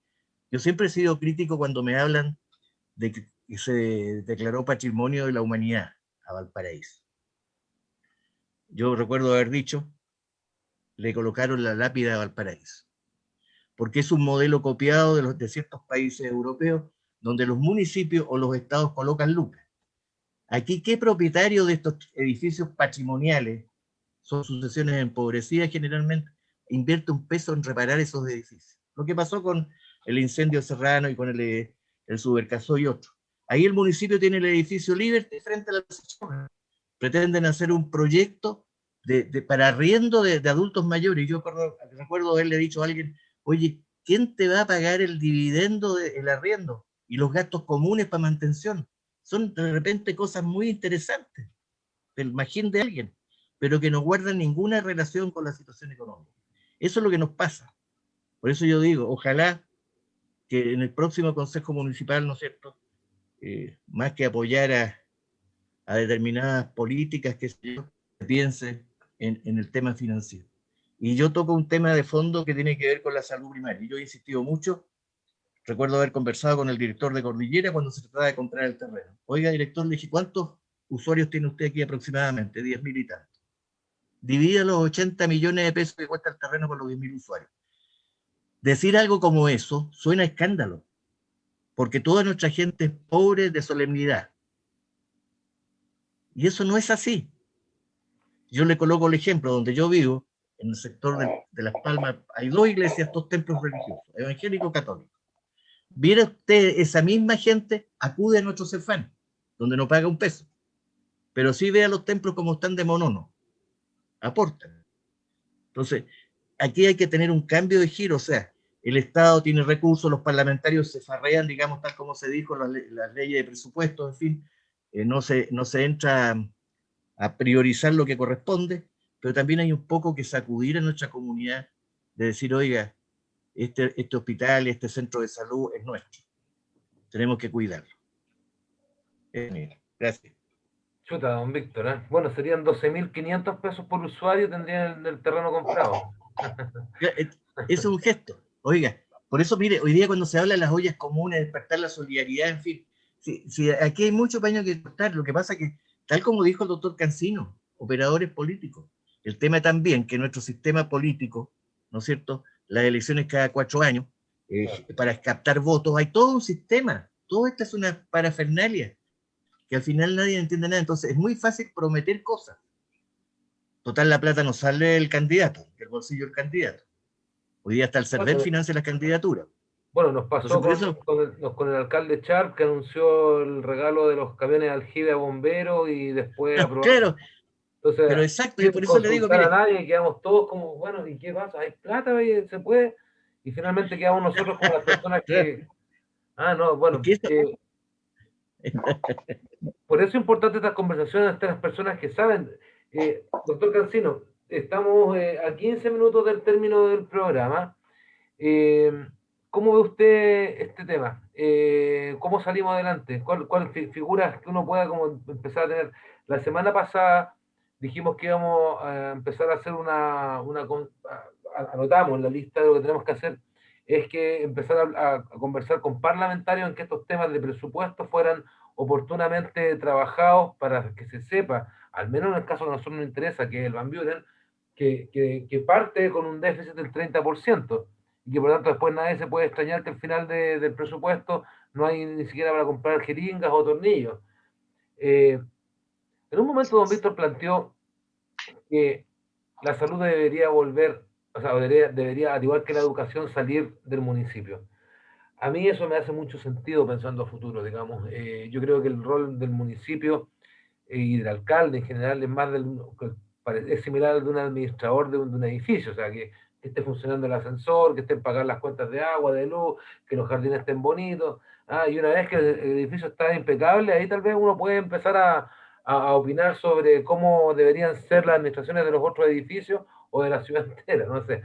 yo siempre he sido crítico cuando me hablan de que se declaró patrimonio de la humanidad a Valparaíso. Yo recuerdo haber dicho, le colocaron la lápida a Valparaíso, porque es un modelo copiado de ciertos países europeos, donde los municipios o los estados colocan lucas. Aquí, ¿qué propietario de estos edificios patrimoniales, son sucesiones empobrecidas generalmente, invierte un peso en reparar esos edificios? Lo que pasó con el incendio Serrano y con el Subercasó y otros. Ahí el municipio tiene el edificio Liberty frente a la Pretenden hacer un proyecto para arriendo de adultos mayores. Yo recuerdo haberle dicho a alguien, oye, ¿quién te va a pagar el dividendo del arriendo y los gastos comunes para mantención? Son de repente cosas muy interesantes del imagín de alguien, pero que no guardan ninguna relación con la situación económica. Eso es lo que nos pasa. Por eso yo digo, ojalá que en el próximo Consejo Municipal, ¿no es cierto?, más que apoyar a determinadas políticas que se piense en el tema financiero. Y yo toco un tema de fondo que tiene que ver con la salud primaria. Yo he insistido mucho, recuerdo haber conversado con el director de Cordillera cuando se trataba de comprar el terreno. Oiga, director, le dije, ¿cuántos usuarios tiene usted aquí aproximadamente? 10.000 y tantos. Divida los 80 millones de pesos que cuesta el terreno por los 10.000 usuarios. Decir algo como eso suena a escándalo, porque toda nuestra gente es pobre de solemnidad. Y eso no es así. Yo le coloco el ejemplo, donde yo vivo, en el sector de Las Palmas, hay 2 iglesias, 2 templos religiosos, evangélico católico. Viera usted, esa misma gente acude a nuestro Cefán, donde no paga un peso, pero sí ve a los templos como están de monono, aportan. Entonces, aquí hay que tener un cambio de giro, o sea, el Estado tiene recursos, los parlamentarios se farrean, digamos, tal como se dijo, las leyes de presupuesto, en fin, no se entra a priorizar lo que corresponde, pero también hay un poco que sacudir a nuestra comunidad de decir, oiga, este hospital, este centro de salud es nuestro, tenemos que cuidarlo. Gracias. Chuta, don Víctor, ¿eh? Bueno, serían 12.500 pesos por usuario, tendrían el terreno comprado. Eso es un gesto. Oiga, por eso, mire, hoy día cuando se habla de las ollas comunes, despertar la solidaridad, en fin, si aquí hay mucho paño que cortar. Lo que pasa es que, tal como dijo el doctor Cancino, operadores políticos, el tema también que nuestro sistema político, ¿no es cierto?, las elecciones cada 4 años, para captar votos, hay todo un sistema. Todo esto es una parafernalia que al final nadie entiende nada. Entonces es muy fácil prometer cosas. Total, la plata no sale del candidato, del bolsillo del candidato. Hoy día hasta el CERVEL financia las candidaturas. Bueno, nos pasó con el alcalde Sharp, que anunció el regalo de los camiones de aljibe a bomberos y después aprobó. Claro, entonces, pero exacto, y por eso le digo, mire, mire, a nadie, quedamos todos como, bueno, ¿y qué pasa? ¿Hay plata? ¿Se puede? Y finalmente quedamos nosotros como las personas que... Ah, no, bueno. Por eso es importante estas conversaciones entre las personas que saben. Doctor Cancino, estamos a 15 minutos del término del programa. ¿Cómo ve usted este tema? ¿Cómo salimos adelante? ¿Cuál figuras que uno pueda como empezar a tener? La semana pasada dijimos que íbamos a empezar a hacer anotamos en la lista de lo que tenemos que hacer, es que empezar a conversar con parlamentarios en que estos temas de presupuesto fueran oportunamente trabajados para que se sepa, al menos en el caso que a nosotros nos interesa, que es el Van Buren, que parte con un déficit del 30%, y que por lo tanto después nadie se puede extrañar que al final del presupuesto no hay ni siquiera para comprar jeringas o tornillos. En un momento don Víctor planteó que la salud debería volver, o sea, debería, al igual que la educación, salir del municipio. A mí eso me hace mucho sentido pensando a futuro, digamos. Yo creo que el rol del municipio y del alcalde en general es más es similar al de un administrador de un edificio, o sea, que esté funcionando el ascensor, que estén pagando las cuentas de agua, de luz, que los jardines estén bonitos. Y una vez que el edificio está impecable, ahí tal vez uno puede empezar a opinar sobre cómo deberían ser las administraciones de los otros edificios o de la ciudad entera, no sé.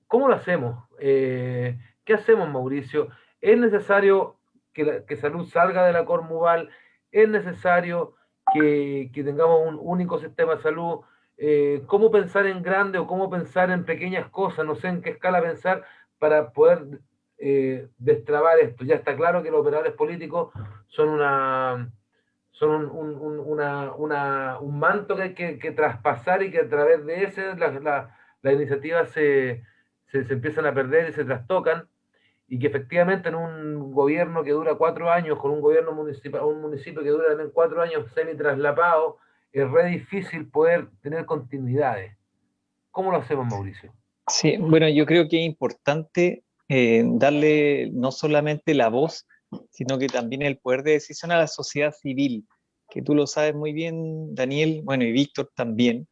¿Cómo lo hacemos? ¿Qué hacemos, Mauricio? ¿Es necesario que salud salga de la Cormuval? ¿Es necesario que tengamos un único sistema de salud? ¿Cómo pensar en grande o cómo pensar en pequeñas cosas? No sé en qué escala pensar para poder destrabar esto. Ya está claro que los operadores políticos son un manto que hay que traspasar y que a través de ese las iniciativas se empiezan a perder y se trastocan, y que efectivamente en un gobierno que dura 4 años, con un gobierno municipal, un municipio que dura también 4 años semi-traslapado, es re difícil poder tener continuidades. ¿Cómo lo hacemos, Mauricio? Sí, bueno, yo creo que es importante darle no solamente la voz, sino que también el poder de decisión a la sociedad civil, que tú lo sabes muy bien, Daniel, bueno, y Víctor también,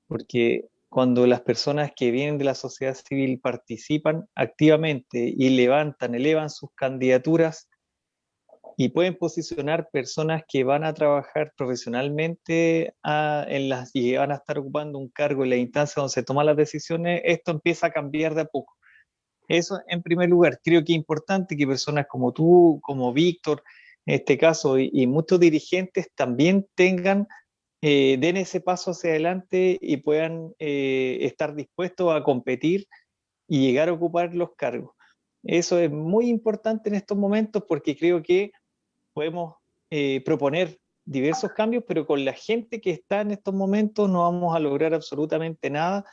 porque cuando las personas que vienen de la sociedad civil participan activamente y elevan sus candidaturas y pueden posicionar personas que van a trabajar profesionalmente y que van a estar ocupando un cargo en la instancia donde se toman las decisiones, esto empieza a cambiar de a poco. Eso en primer lugar. Creo que es importante que personas como tú, como Víctor, en este caso, y muchos dirigentes también den ese paso hacia adelante y puedan estar dispuestos a competir y llegar a ocupar los cargos. Eso es muy importante en estos momentos porque creo que podemos proponer diversos cambios, pero con la gente que está en estos momentos no vamos a lograr absolutamente nada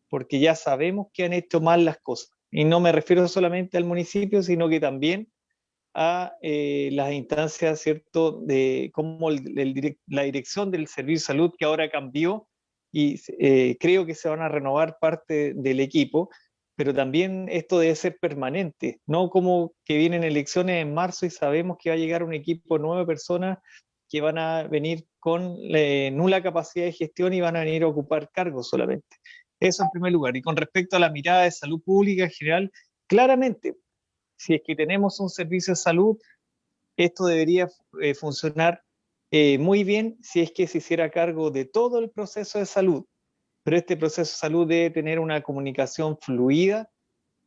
porque ya sabemos que han hecho mal las cosas. Y no me refiero solamente al municipio, sino que también a las instancias, ¿cierto?, de cómo la dirección del Servicio de Salud que ahora cambió y creo que se van a renovar parte del equipo, pero también esto debe ser permanente, no como que vienen elecciones en marzo y sabemos que va a llegar un equipo de 9 personas que van a venir con nula capacidad de gestión y van a venir a ocupar cargos solamente. Eso en primer lugar. Y con respecto a la mirada de salud pública en general, claramente, si es que tenemos un servicio de salud, esto debería funcionar muy bien si es que se hiciera cargo de todo el proceso de salud. Pero este proceso de salud debe tener una comunicación fluida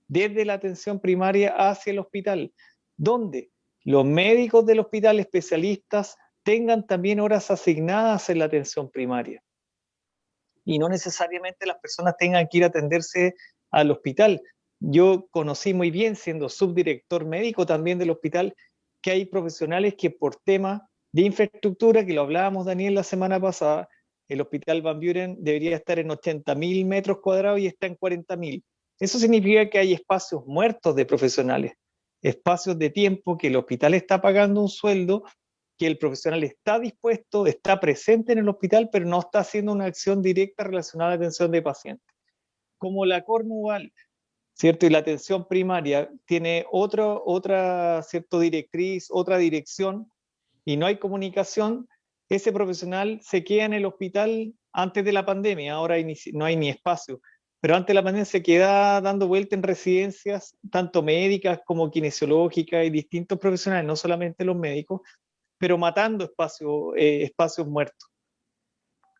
desde la atención primaria hacia el hospital, donde los médicos del hospital, especialistas, tengan también horas asignadas en la atención primaria. Y no necesariamente las personas tengan que ir a atenderse al hospital. Yo conocí muy bien, siendo subdirector médico también del hospital, que hay profesionales que por tema de infraestructura, que lo hablábamos, Daniel, la semana pasada, el hospital Van Buren debería estar en 80.000 metros cuadrados y está en 40.000. Eso significa que hay espacios muertos de profesionales, espacios de tiempo que el hospital está pagando un sueldo, que el profesional está dispuesto, está presente en el hospital, pero no está haciendo una acción directa relacionada a la atención de pacientes. Como la Cornuval, ¿cierto? Y la atención primaria tiene otra ¿cierto?, directriz, otra dirección, y no hay comunicación, ese profesional se queda en el hospital antes de la pandemia, ahora no hay ni espacio, pero antes de la pandemia se queda dando vuelta en residencias, tanto médicas como kinesiológicas y distintos profesionales, no solamente los médicos, pero matando espacios muertos.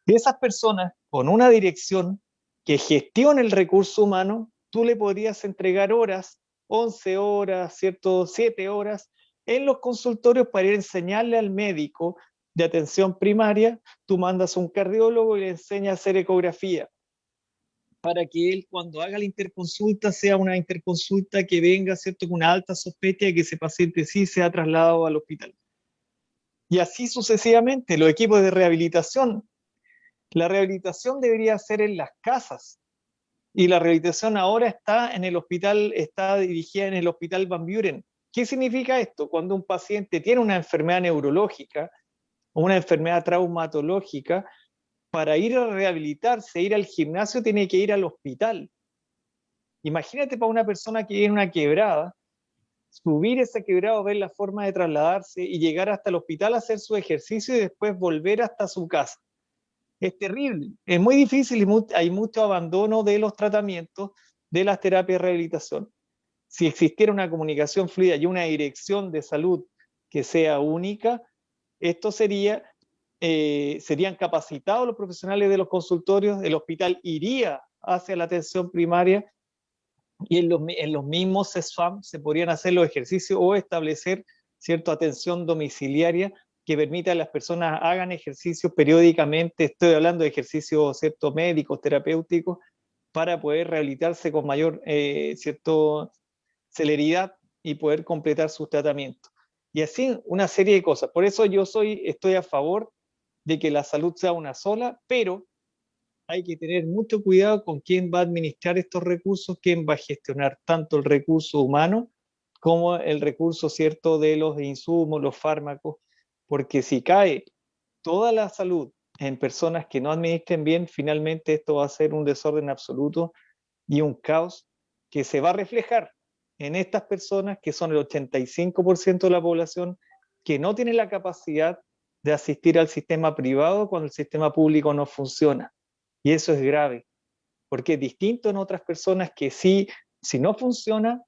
Y esas personas, con una dirección que gestione el recurso humano, tú le podrías entregar horas, 11 horas, ¿cierto?, 7 horas, en los consultorios para ir a enseñarle al médico de atención primaria. Tú mandas a un cardiólogo y le enseña a hacer ecografía, para que él, cuando haga la interconsulta, sea una interconsulta que venga, ¿cierto?, con una alta sospecha de que ese paciente sí se ha trasladado al hospital. Y así sucesivamente, los equipos de rehabilitación. La rehabilitación debería ser en las casas. Y la rehabilitación ahora está en el hospital, está dirigida en el hospital Van Buren. ¿Qué significa esto? Cuando un paciente tiene una enfermedad neurológica o una enfermedad traumatológica, para ir a rehabilitarse, ir al gimnasio, tiene que ir al hospital. Imagínate para una persona que viene una quebrada, subir ese quebrado, ver la forma de trasladarse y llegar hasta el hospital a hacer su ejercicio y después volver hasta su casa. Es terrible, es muy difícil y hay mucho abandono de los tratamientos, de las terapias de rehabilitación. Si existiera una comunicación fluida y una dirección de salud que sea única, esto serían capacitados los profesionales de los consultorios, el hospital iría hacia la atención primaria y en los mismos CESFAM se podrían hacer los ejercicios o establecer cierta atención domiciliaria que permita a las personas hagan ejercicios periódicamente. Estoy hablando de ejercicios, ¿cierto?, médicos, terapéuticos, para poder rehabilitarse con mayor celeridad y poder completar sus tratamientos. Y así una serie de cosas. Por eso estoy a favor de que la salud sea una sola, pero hay que tener mucho cuidado con quién va a administrar estos recursos, quién va a gestionar tanto el recurso humano como el recurso, ¿cierto?, de los insumos, los fármacos, porque si cae toda la salud en personas que no administren bien, finalmente esto va a ser un desorden absoluto y un caos que se va a reflejar en estas personas que son el 85% de la población, que no tienen la capacidad de asistir al sistema privado cuando el sistema público no funciona. Y eso es grave, porque es distinto en otras personas que sí, si no funciona,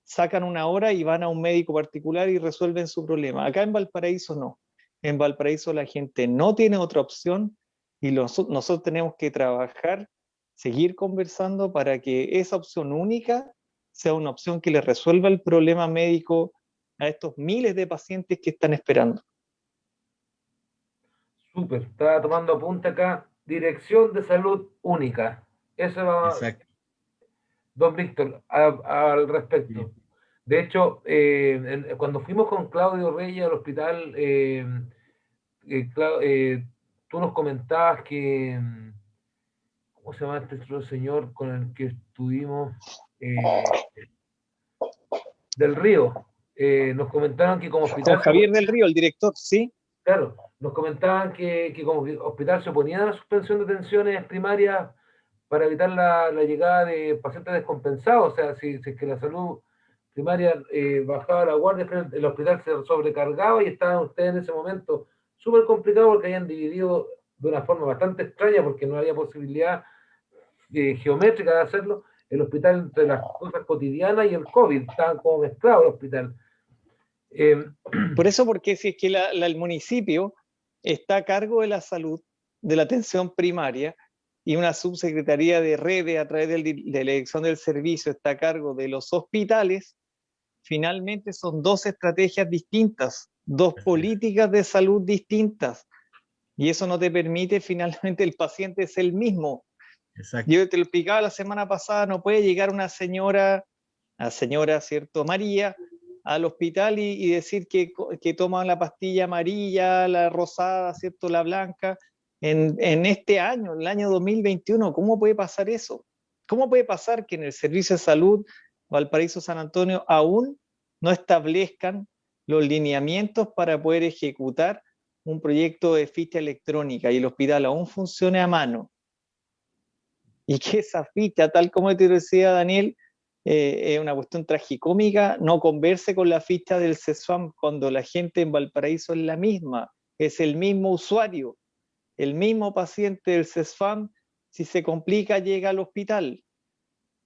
sacan una hora y van a un médico particular y resuelven su problema. Acá en Valparaíso no. En Valparaíso la gente no tiene otra opción y nosotros tenemos que trabajar, seguir conversando para que esa opción única sea una opción que le resuelva el problema médico a estos miles de pacientes que están esperando. Súper, estaba tomando apunte acá. Dirección de salud única. Eso va, Exacto. don Víctor, al respecto. Sí. De hecho, cuando fuimos con Claudio Reyes al hospital, tú nos comentabas que, ¿cómo se llama este otro señor con el que estuvimos? Del Río. Nos comentaron que como Con hospital, Javier del Río, el director, ¿sí? claro, nos comentaban que como hospital se oponían a la suspensión de atenciones primarias para evitar la llegada de pacientes descompensados. O sea, si es que la salud primaria bajaba la guardia, el hospital se sobrecargaba y estaban ustedes en ese momento súper complicado porque habían dividido de una forma bastante extraña porque no había posibilidad geométrica de hacerlo, el hospital entre las cosas cotidianas y el COVID, estaban como mezclados el hospital. Eh, Por eso, porque si es que el municipio está a cargo de la salud, de la atención primaria, y una subsecretaría de redes a través de la dirección del servicio está a cargo de los hospitales, finalmente son dos estrategias distintas, dos políticas de salud distintas, y eso no te permite, finalmente el paciente es el mismo. Exacto. Yo te lo explicaba la semana pasada, no puede llegar una señora, ¿cierto? María, al hospital y decir que toman la pastilla amarilla, la rosada, ¿cierto? La blanca, en este año, el año 2021. ¿Cómo puede pasar eso? ¿Cómo puede pasar que en el Servicio de Salud Valparaíso San Antonio aún no establezcan los lineamientos para poder ejecutar un proyecto de ficha electrónica y el hospital aún funcione a mano? Y que esa ficha, tal como te decía Daniel, es una cuestión tragicómica, no converse con la ficha del CESFAM cuando la gente en Valparaíso es la misma, es el mismo usuario, el mismo paciente del CESFAM, si se complica llega al hospital.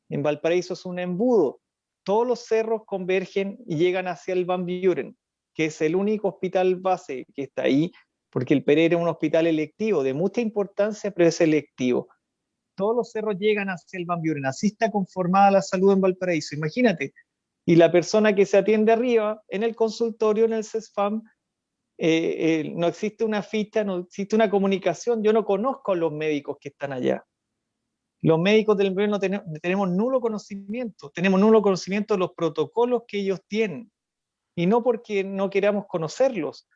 En Valparaíso es un embudo, todos los cerros convergen y llegan hacia el Van Buren, que es el único hospital base que está ahí, porque el Pereira es un hospital electivo, de mucha importancia, pero es electivo. Todos los cerros llegan hacia el Van Buren. Así está conformada la salud en Valparaíso. Imagínate. Y la persona que se atiende arriba, en el consultorio, en el CESFAM, no existe una ficha, no existe una comunicación. Yo no conozco a los médicos que están allá. Los médicos del MBL no tenemos nulo conocimiento. Tenemos nulo conocimiento de los protocolos que ellos tienen. Y no porque no queramos conocerlos,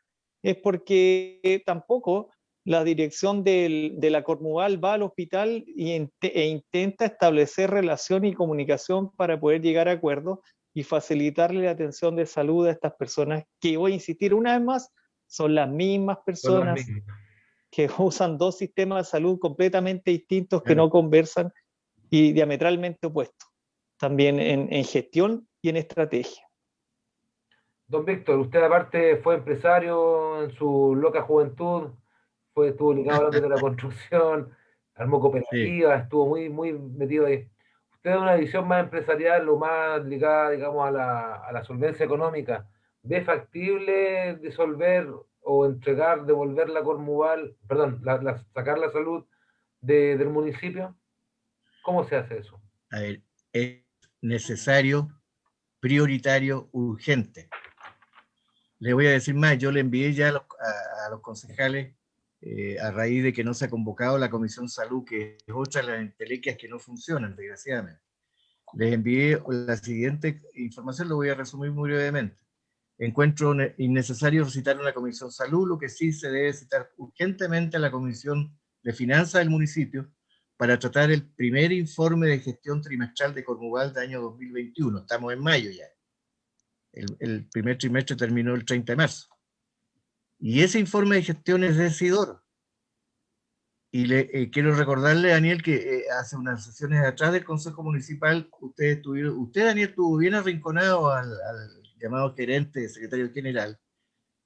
es porque tampoco la dirección de la Cormuval va al hospital e intenta establecer relación y comunicación para poder llegar a acuerdos y facilitarle la atención de salud a estas personas que, voy a insistir una vez más, son las mismas son las personas mismas. que usan dos sistemas de salud completamente distintos que Claro. no conversan y diametralmente opuestos, también en gestión y en estrategia. Don Víctor, usted aparte fue empresario en su loca juventud, estuvo ligado al ámbito de la construcción, armó Sí. cooperativas, estuvo muy metido ahí. Usted de una visión más empresarial o más ligada, digamos, a la solvencia económica, ¿ve factible disolver o entregar, devolver la Cormuval, perdón, sacar la salud del municipio? ¿Cómo se hace eso? A ver, es necesario, prioritario, urgente. Le voy a decir más, yo le envié ya a los concejales, a raíz de que no se ha convocado la Comisión Salud, que es otra de las entelequias que no funcionan, desgraciadamente. Les envié la siguiente información, lo voy a resumir muy brevemente. Encuentro innecesario citar una Comisión Salud, lo que sí se debe citar urgentemente a la Comisión de Finanzas del municipio para tratar el primer informe de gestión trimestral de Cormuval de año 2021. Estamos en mayo ya. El primer trimestre terminó el 30 de marzo. Y ese informe de gestión es decidor. Y quiero recordarle, Daniel, que hace unas sesiones atrás del Consejo Municipal, usted, Daniel, estuvo bien arrinconado al llamado gerente, secretario general,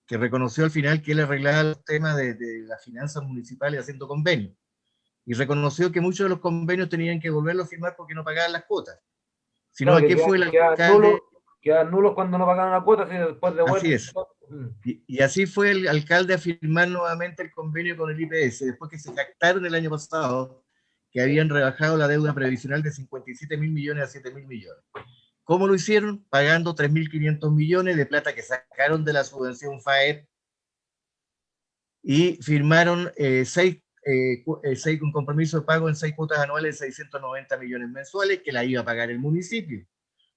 que reconoció al final que él arreglaba los temas de las finanzas municipales haciendo convenios. Y reconoció que muchos de los convenios tenían que volverlo a firmar porque no pagaban las cuotas. Sino Claro, aquí que fue el quedan alcalde, nulos cuando no pagan una cuota, si después de así vuelta. es. Y así fue el alcalde a firmar nuevamente el convenio con el IPS, después que se jactaron el año pasado que habían rebajado la deuda previsional de 57.000 millones a 7.000 millones. ¿Cómo lo hicieron? Pagando 3.500 millones de plata que sacaron de la subvención FAEP y firmaron un compromiso de pago en 6 cuotas anuales de 690 millones mensuales que la iba a pagar el municipio.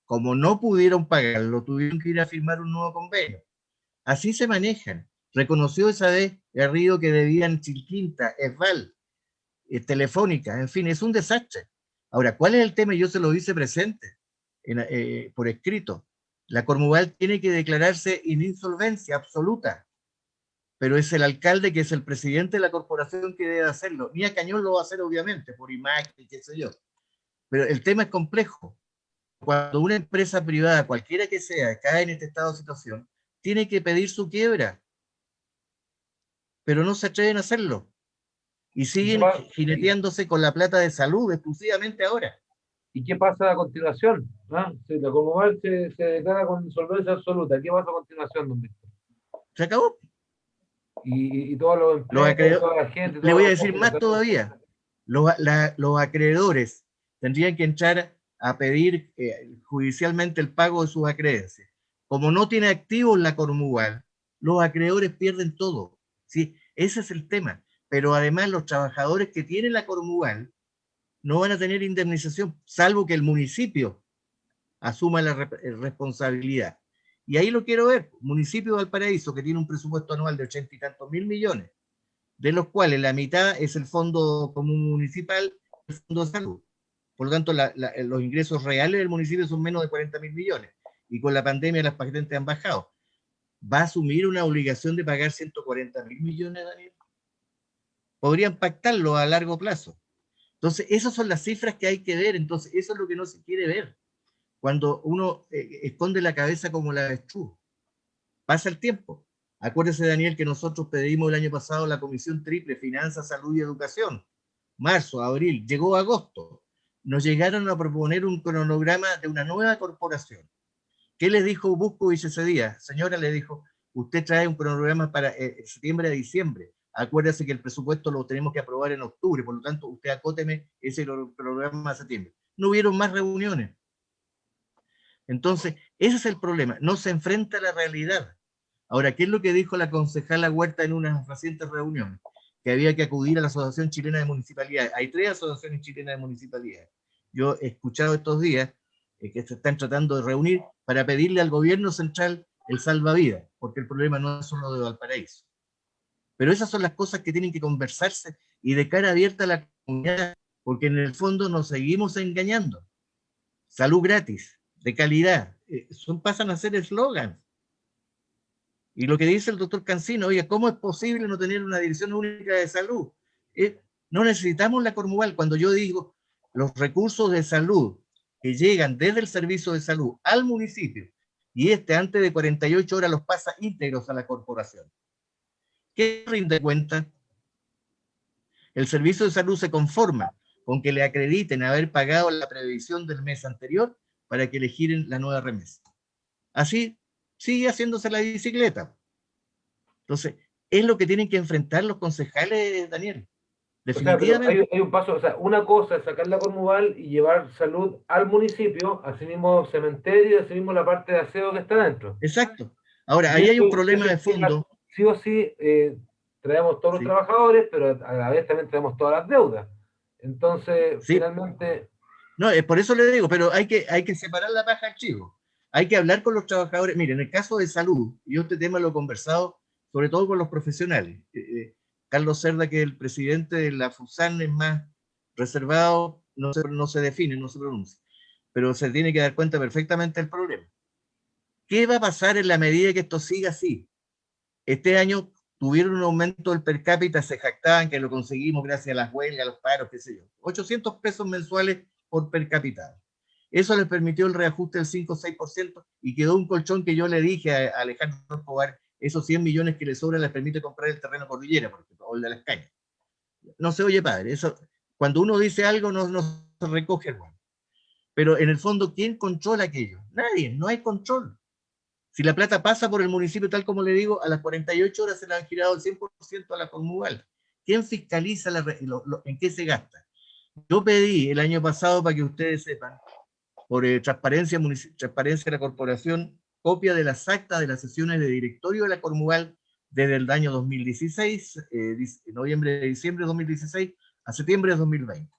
Como no pudieron pagarlo, tuvieron que ir a firmar un nuevo convenio. Así se manejan. Reconoció esa vez Garrido que debían Chilquinta, Esval, Telefónica, en fin, es un desastre. Ahora, ¿cuál es el tema? Yo se lo hice presente por escrito. La Cormuval tiene que declararse en insolvencia absoluta, pero es el alcalde que es el presidente de la corporación que debe hacerlo. Ni a Cañón lo va a hacer, obviamente, por imagen y qué sé yo. Pero el tema es complejo. Cuando una empresa privada, cualquiera que sea, cae en este estado de situación, tiene que pedir su quiebra, pero no se atreven a hacerlo. Y siguen jineteándose con la plata de salud exclusivamente ahora. ¿Y qué pasa a continuación? ¿Ah? Si la Comunidad se declara con insolvencia absoluta, ¿qué pasa a continuación, don Víctor? Se acabó. Y todos los empleos, toda la gente, le todos voy a los decir más todavía. Los acreedores tendrían que entrar a pedir judicialmente el pago de sus acreencias. Como no tiene activos la Cormugal, los acreedores pierden todo. ¿Sí? Ese es el tema. Pero además los trabajadores que tienen la Cormugal no van a tener indemnización, salvo que el municipio asuma la responsabilidad. Y ahí lo quiero ver. Municipio de Valparaíso, que tiene un presupuesto anual de 80 y tantos mil millones, de los cuales la mitad es el fondo común municipal, el fondo de salud. Por lo tanto, los ingresos reales del municipio son menos de 40.000 millones. Y con la pandemia las patentes han bajado. ¿Va a asumir una obligación de pagar 140.000 millones, Daniel? Podrían pactarlo a largo plazo. Entonces, esas son las cifras que hay que ver. Entonces, eso es lo que no se quiere ver. Cuando uno esconde la cabeza como la avestruz. Pasa el tiempo. Acuérdese, Daniel, que nosotros pedimos el año pasado la Comisión Triple, Finanzas, Salud y Educación. Marzo, abril, llegó agosto. Nos llegaron a proponer un cronograma de una nueva corporación. ¿Qué les dijo Buscovich ese día? Señora, le dijo, usted trae un cronograma para septiembre a diciembre. Acuérdese que el presupuesto lo tenemos que aprobar en octubre, por lo tanto, usted acóteme ese cronograma a septiembre. No hubieron más reuniones. Entonces, ese es el problema. No se enfrenta a la realidad. Ahora, ¿qué es lo que dijo la concejala Huerta en unas recientes reuniones? Que había que acudir a la Asociación Chilena de Municipalidades. Hay 3 asociaciones chilenas de municipalidades. Yo he escuchado estos días que se están tratando de reunir para pedirle al gobierno central el salvavidas, porque el problema no es solo de Valparaíso. Pero esas son las cosas que tienen que conversarse y de cara abierta a la comunidad, porque en el fondo nos seguimos engañando. Salud gratis, de calidad, pasan a ser eslogans. Y lo que dice el doctor Cancino, oye, ¿cómo es posible no tener una dirección única de salud? No necesitamos la Cormuval. Cuando yo digo los recursos de salud que llegan desde el servicio de salud al municipio y antes de 48 horas los pasa íntegros a la corporación. ¿Qué rinde cuenta? El servicio de salud se conforma con que le acrediten haber pagado la previsión del mes anterior para que le giren la nueva remesa. Así sigue haciéndose la bicicleta. Entonces, es lo que tienen que enfrentar los concejales, Daniel. Definitivamente. O sea, hay un paso, o sea, una cosa es sacar la Cormuval y llevar salud al municipio, asimismo cementerio y asimismo la parte de aseo que está dentro. Exacto. Ahora, ahí hay un problema de fondo. Sí o sí, traemos todos los trabajadores, pero a la vez también traemos todas las deudas. Entonces, finalmente... No, es por eso le digo, pero hay que separar la paja al chivo. Hay que hablar con los trabajadores. Miren, en el caso de salud, yo este tema lo he conversado sobre todo con los profesionales. Carlos Cerda, que es el presidente de la FUSAN, es más reservado, no se define, no se pronuncia, pero se tiene que dar cuenta perfectamente del problema. ¿Qué va a pasar en la medida que esto siga así? Este año tuvieron un aumento del per cápita, se jactaban que lo conseguimos gracias a las huelgas, a los paros, qué sé yo. 800 pesos mensuales por per cápita. Eso les permitió el reajuste del 5 o 6% y quedó un colchón que yo le dije a Alejandro Escobar, esos 100 millones que le sobran les permite comprar el terreno Cordillera, o el de las Cañas. No se oye padre, eso, cuando uno dice algo no se recoge el bueno. Pero en el fondo, ¿quién controla aquello? Nadie, no hay control. Si la plata pasa por el municipio, tal como le digo, a las 48 horas se le han girado el 100% a la Conmugal. ¿Quién fiscaliza en qué se gasta? Yo pedí el año pasado, para que ustedes sepan, por transparencia de la corporación, copia de las actas de las sesiones de directorio de la Conmugal desde el año 2016, noviembre, diciembre de 2016, a septiembre de 2020.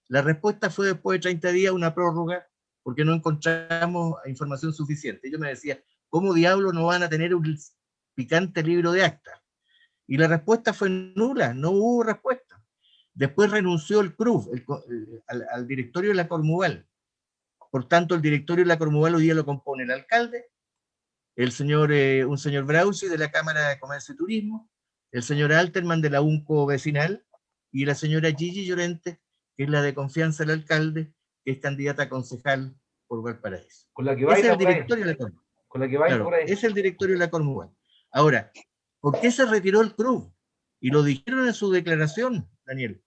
La respuesta fue después de 30 días una prórroga, porque no encontramos información suficiente. Yo me decía, ¿cómo diablos no van a tener un picante libro de actas? Y la respuesta fue nula, no hubo respuesta. Después renunció el CRUF, al directorio de la Conmugal. Por tanto, el directorio de la Conmugal hoy día lo compone el alcalde, un señor Brausi de la Cámara de Comercio y Turismo, el señor Alterman de la UNCO vecinal, y la señora Gigi Llorente, que es la de confianza del alcalde, que es candidata a concejal por Valparaíso. Con la que Es baila el por ahí. directorio de la Conmugal. Con la que baila por Claro, ahí. es el directorio de la Conmugal. Ahora, ¿por qué se retiró el CRUB? Y lo dijeron en su declaración, Daniel,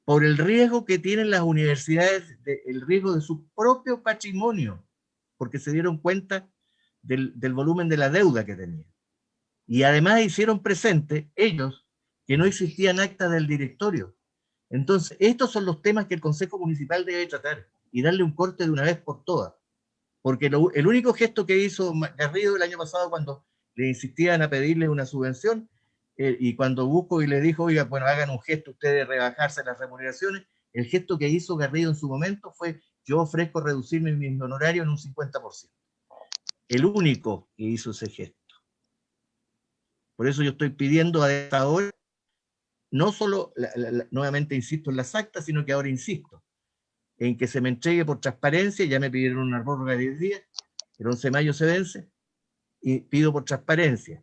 por el riesgo que tienen las universidades, el riesgo de su propio patrimonio, porque se dieron cuenta del volumen de la deuda que tenían. Y además hicieron presente ellos que no existían actas del directorio. Entonces, estos son los temas que el Consejo Municipal debe tratar y darle un corte de una vez por todas. Porque el único gesto que hizo Garrido el año pasado cuando le insistían a pedirle una subvención, y cuando busco y le dijo, oiga, bueno, hagan un gesto ustedes de rebajarse las remuneraciones, el gesto que hizo Garrido en su momento fue, yo ofrezco reducirme mis honorarios en un 50%. El único que hizo ese gesto. Por eso yo estoy pidiendo a esta hora, no solo, nuevamente insisto en las actas, sino que ahora insisto, en que se me entregue por transparencia, ya me pidieron una prórroga de 10 días, el 11 de mayo se vence, y pido por transparencia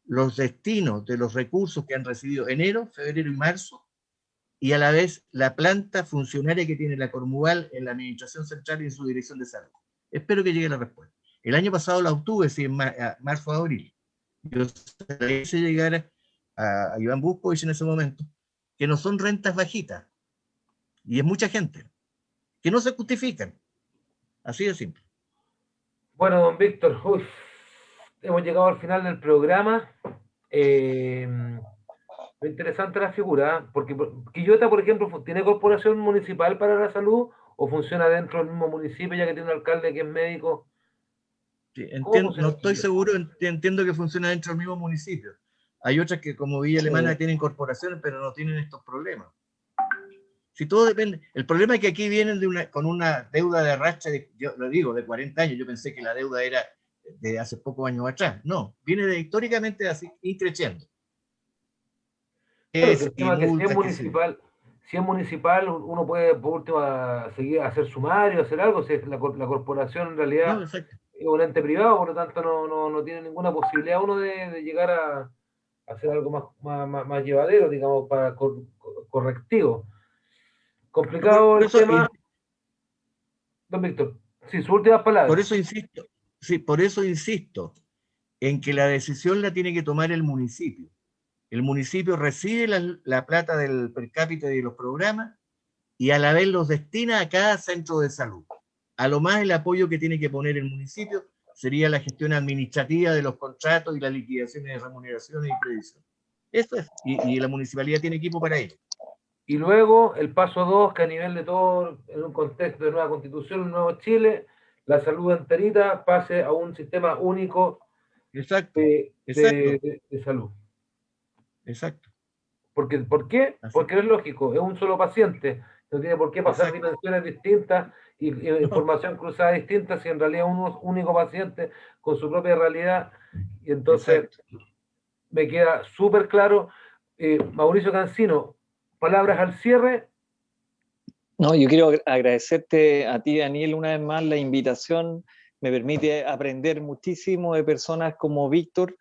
los destinos de los recursos que han recibido enero, febrero y marzo, y a la vez la planta funcionaria que tiene la Conmugal en la Administración Central y en su Dirección de Salud. Espero que llegue la respuesta. El año pasado la obtuve, sí, en marzo a abril. Yo se la hice llegar a Iván Buscovich en ese momento, que no son rentas bajitas, y es mucha gente, que no se justifican. Así de simple. Bueno, don Víctor, hemos llegado al final del programa. Interesante la figura, porque Quillota, por ejemplo, ¿tiene corporación municipal para la salud o funciona dentro del mismo municipio, ya que tiene un alcalde que es médico? Sí, no estoy seguro, entiendo que funciona dentro del mismo municipio. Hay otras que, como Villa Alemana, tienen corporaciones, pero no tienen estos problemas. Si todo depende. El problema es que aquí vienen con una deuda de arrastre, yo lo digo, de 40 años. Yo pensé que la deuda era de hace pocos años atrás. No, viene históricamente así, y creciendo. Claro, el tema que si es municipal, uno puede por último seguir a hacer sumario, hacer algo. Si es la corporación en realidad No, exacto. es un ente privado, por lo tanto no tiene ninguna posibilidad uno de llegar a hacer algo más llevadero, digamos, para correctivo. Complicado el tema. Don Víctor, sí, sus últimas palabras. Por eso insisto en que la decisión la tiene que tomar el municipio. El municipio recibe la plata del per cápita y de los programas y a la vez los destina a cada centro de salud. A lo más el apoyo que tiene que poner el municipio sería la gestión administrativa de los contratos y las liquidaciones de remuneraciones y previsión. Eso es, y la municipalidad tiene equipo para ello. Y luego el paso 2, que a nivel de todo, en un contexto de nueva constitución, un nuevo Chile, la salud enterita pase a un sistema único de salud. Exacto. ¿Por qué? Porque es lógico, es un solo paciente, no tiene por qué pasar dimensiones distintas y información cruzada distinta, si en realidad es un único paciente con su propia realidad. Y entonces me queda súper claro. Mauricio Cancino, palabras al cierre. No, yo quiero agradecerte a ti, Daniel, una vez más la invitación. Me permite aprender muchísimo de personas como Víctor,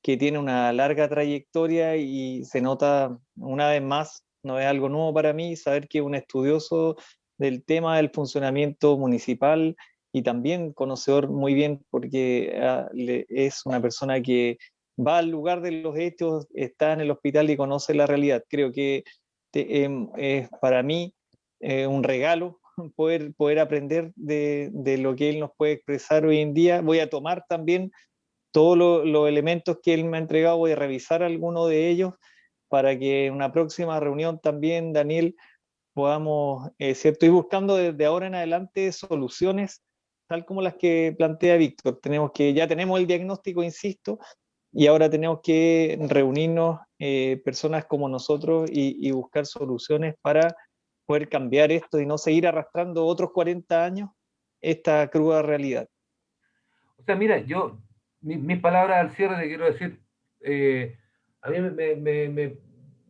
que tiene una larga trayectoria y se nota una vez más, no es algo nuevo para mí, saber que es un estudioso del tema del funcionamiento municipal y también conocedor muy bien porque es una persona que va al lugar de los hechos, está en el hospital y conoce la realidad. Creo que es para mí un regalo poder aprender de lo que él nos puede expresar hoy en día. Voy a tomar también todos los elementos que él me ha entregado, voy a revisar algunos de ellos para que en una próxima reunión también, Daniel, podamos, ¿cierto? Ir buscando desde ahora en adelante soluciones tal como las que plantea Víctor. Ya tenemos el diagnóstico, insisto, y ahora tenemos que reunirnos personas como nosotros y buscar soluciones para poder cambiar esto y no seguir arrastrando otros 40 años esta cruda realidad. O sea, mira, mis palabras al cierre te quiero decir, a mí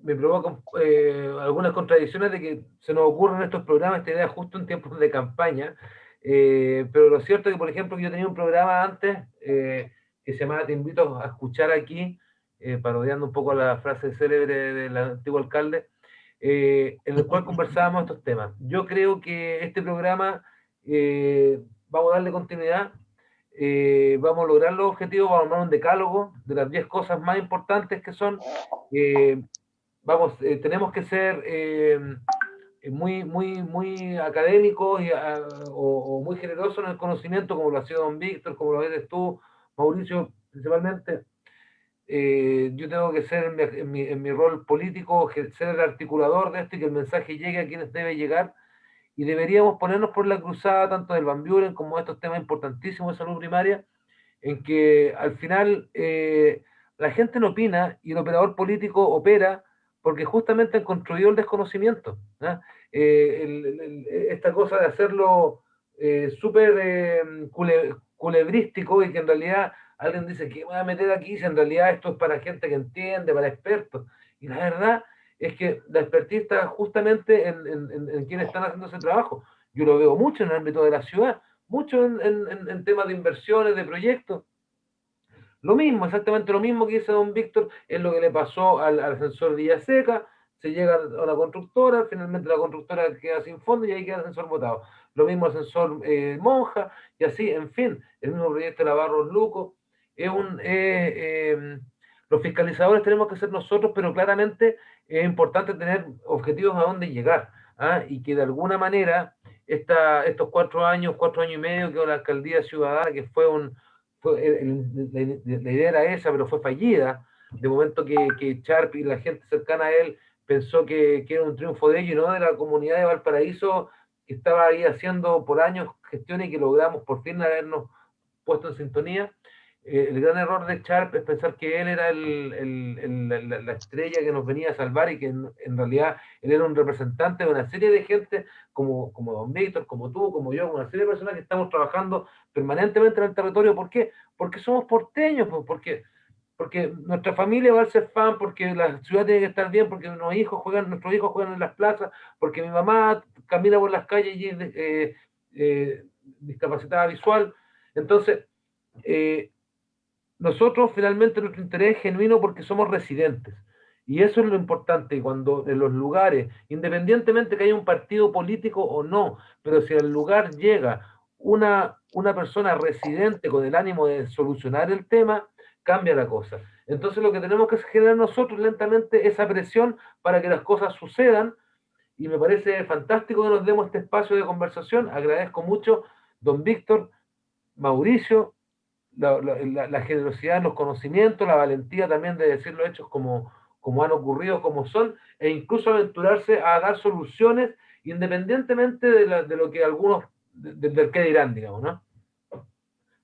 me provocan algunas contradicciones de que se nos ocurren estos programas, esta idea justo en tiempos de campaña, pero lo cierto es que, por ejemplo, yo tenía un programa antes que se llamaba Te invito a escuchar aquí, parodiando un poco la frase célebre del antiguo alcalde, en el cual conversábamos estos temas. Yo creo que este programa vamos a darle continuidad, vamos a lograr los objetivos, vamos a armar un decálogo de las 10 cosas más importantes que son, tenemos que ser muy académicos o muy generosos en el conocimiento, como lo ha sido don Víctor, como lo eres tú, Mauricio, principalmente. Yo tengo que ser en mi rol político, ser el articulador de esto y que el mensaje llegue a quienes debe llegar, y deberíamos ponernos por la cruzada tanto del Van Buren como de estos temas importantísimos de salud primaria, en que al final la gente no opina y el operador político opera porque justamente han construido el desconocimiento, ¿no? Esta cosa de hacerlo súper culebrístico, y que en realidad alguien dice que voy a meter aquí si en realidad esto es para gente que entiende, para expertos. Y la verdad es que la expertise está justamente en quienes están haciendo ese trabajo. Yo lo veo mucho en el ámbito de la ciudad, mucho en temas de inversiones, de proyectos. Lo mismo, exactamente lo mismo que dice don Víctor, es lo que le pasó al ascensor Villaseca. Se llega a la constructora, finalmente la constructora queda sin fondo y ahí queda el ascensor botado. Lo mismo el ascensor Monja, y así, en fin, el mismo proyecto de la Barros Luco. Los fiscalizadores tenemos que ser nosotros, pero claramente es importante tener objetivos a dónde llegar, ¿ah? Y que de alguna manera estos 4 años y medio que la alcaldía ciudadana, que fue la idea era esa, pero fue fallida, de momento que Sharp y la gente cercana a él pensó que era un triunfo de ellos y no de la comunidad de Valparaíso, que estaba ahí haciendo por años gestiones y que logramos por fin habernos puesto en sintonía. El gran error de Sharp es pensar que él era la estrella que nos venía a salvar, y que en realidad él era un representante de una serie de gente como don Víctor, como tú, como yo, una serie de personas que estamos trabajando permanentemente en el territorio. ¿Por qué? Porque somos porteños, porque nuestra familia va a ser fan, porque la ciudad tiene que estar bien, porque nuestros hijos juegan en las plazas, porque mi mamá camina por las calles y es discapacitada visual. Entonces, nosotros finalmente nuestro interés es genuino porque somos residentes. Y eso es lo importante cuando en los lugares, independientemente que haya un partido político o no, pero si al lugar llega una persona residente con el ánimo de solucionar el tema, cambia la cosa. Entonces lo que tenemos que generar nosotros lentamente esa presión para que las cosas sucedan, y me parece fantástico que nos demos este espacio de conversación. Agradezco mucho, don Víctor, Mauricio, la generosidad, los conocimientos, la valentía también de decir los hechos como han ocurrido, como son, e incluso aventurarse a dar soluciones independientemente de lo que algunos, del que dirán, digamos, ¿no?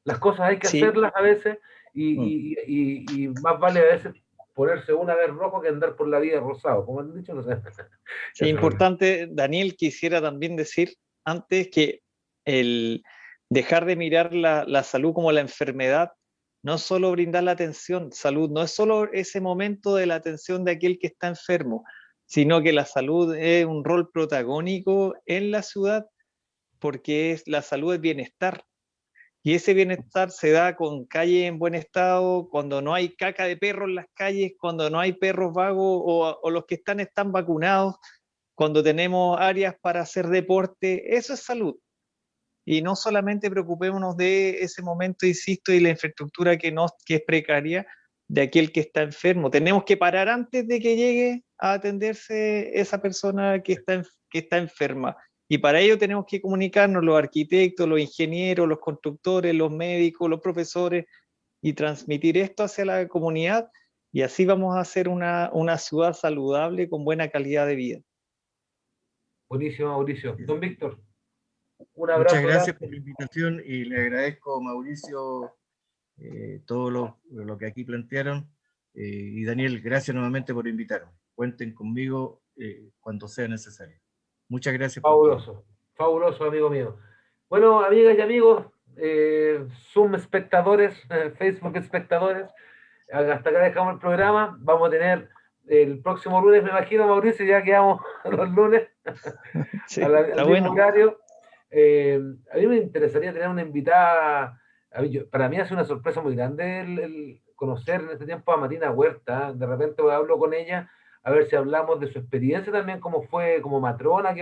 Las cosas hay que hacerlas a veces, y más vale a veces ponerse una vez rojo que andar por la vida rosado, como han dicho, no sé. Sí, importante, Daniel, quisiera también decir antes que el dejar de mirar la salud como la enfermedad, no solo brindar la atención, salud no es solo ese momento de la atención de aquel que está enfermo, sino que la salud es un rol protagónico en la ciudad, porque la salud es bienestar. Y ese bienestar se da con calles en buen estado, cuando no hay caca de perro en las calles, cuando no hay perros vagos o los que están vacunados, cuando tenemos áreas para hacer deporte. Eso es salud. Y no solamente preocupémonos de ese momento, insisto, y la infraestructura que es precaria, de aquel que está enfermo. Tenemos que parar antes de que llegue a atenderse esa persona que está enferma. Y para ello tenemos que comunicarnos los arquitectos, los ingenieros, los constructores, los médicos, los profesores, y transmitir esto hacia la comunidad, y así vamos a hacer una ciudad saludable con buena calidad de vida. Buenísimo, Mauricio. Don Víctor, un Muchas abrazo gracias por grande. la invitación y le agradezco, Mauricio, todo lo que aquí plantearon. Y Daniel, gracias nuevamente por invitarme. Cuenten conmigo cuando sea necesario. Muchas gracias por todo. Fabuloso, fabuloso, amigo mío. Bueno, amigas y amigos, Zoom espectadores, Facebook espectadores, hasta acá dejamos el programa. Vamos a tener el próximo lunes, me imagino, Mauricio, ya quedamos los lunes Sí, al está mismo bueno. horario. A mí me interesaría tener una invitada. Para mí ha sido una sorpresa muy grande el conocer en este tiempo a Marina Huerta. De repente hablo con ella, a ver si hablamos de su experiencia también, cómo fue como matrona.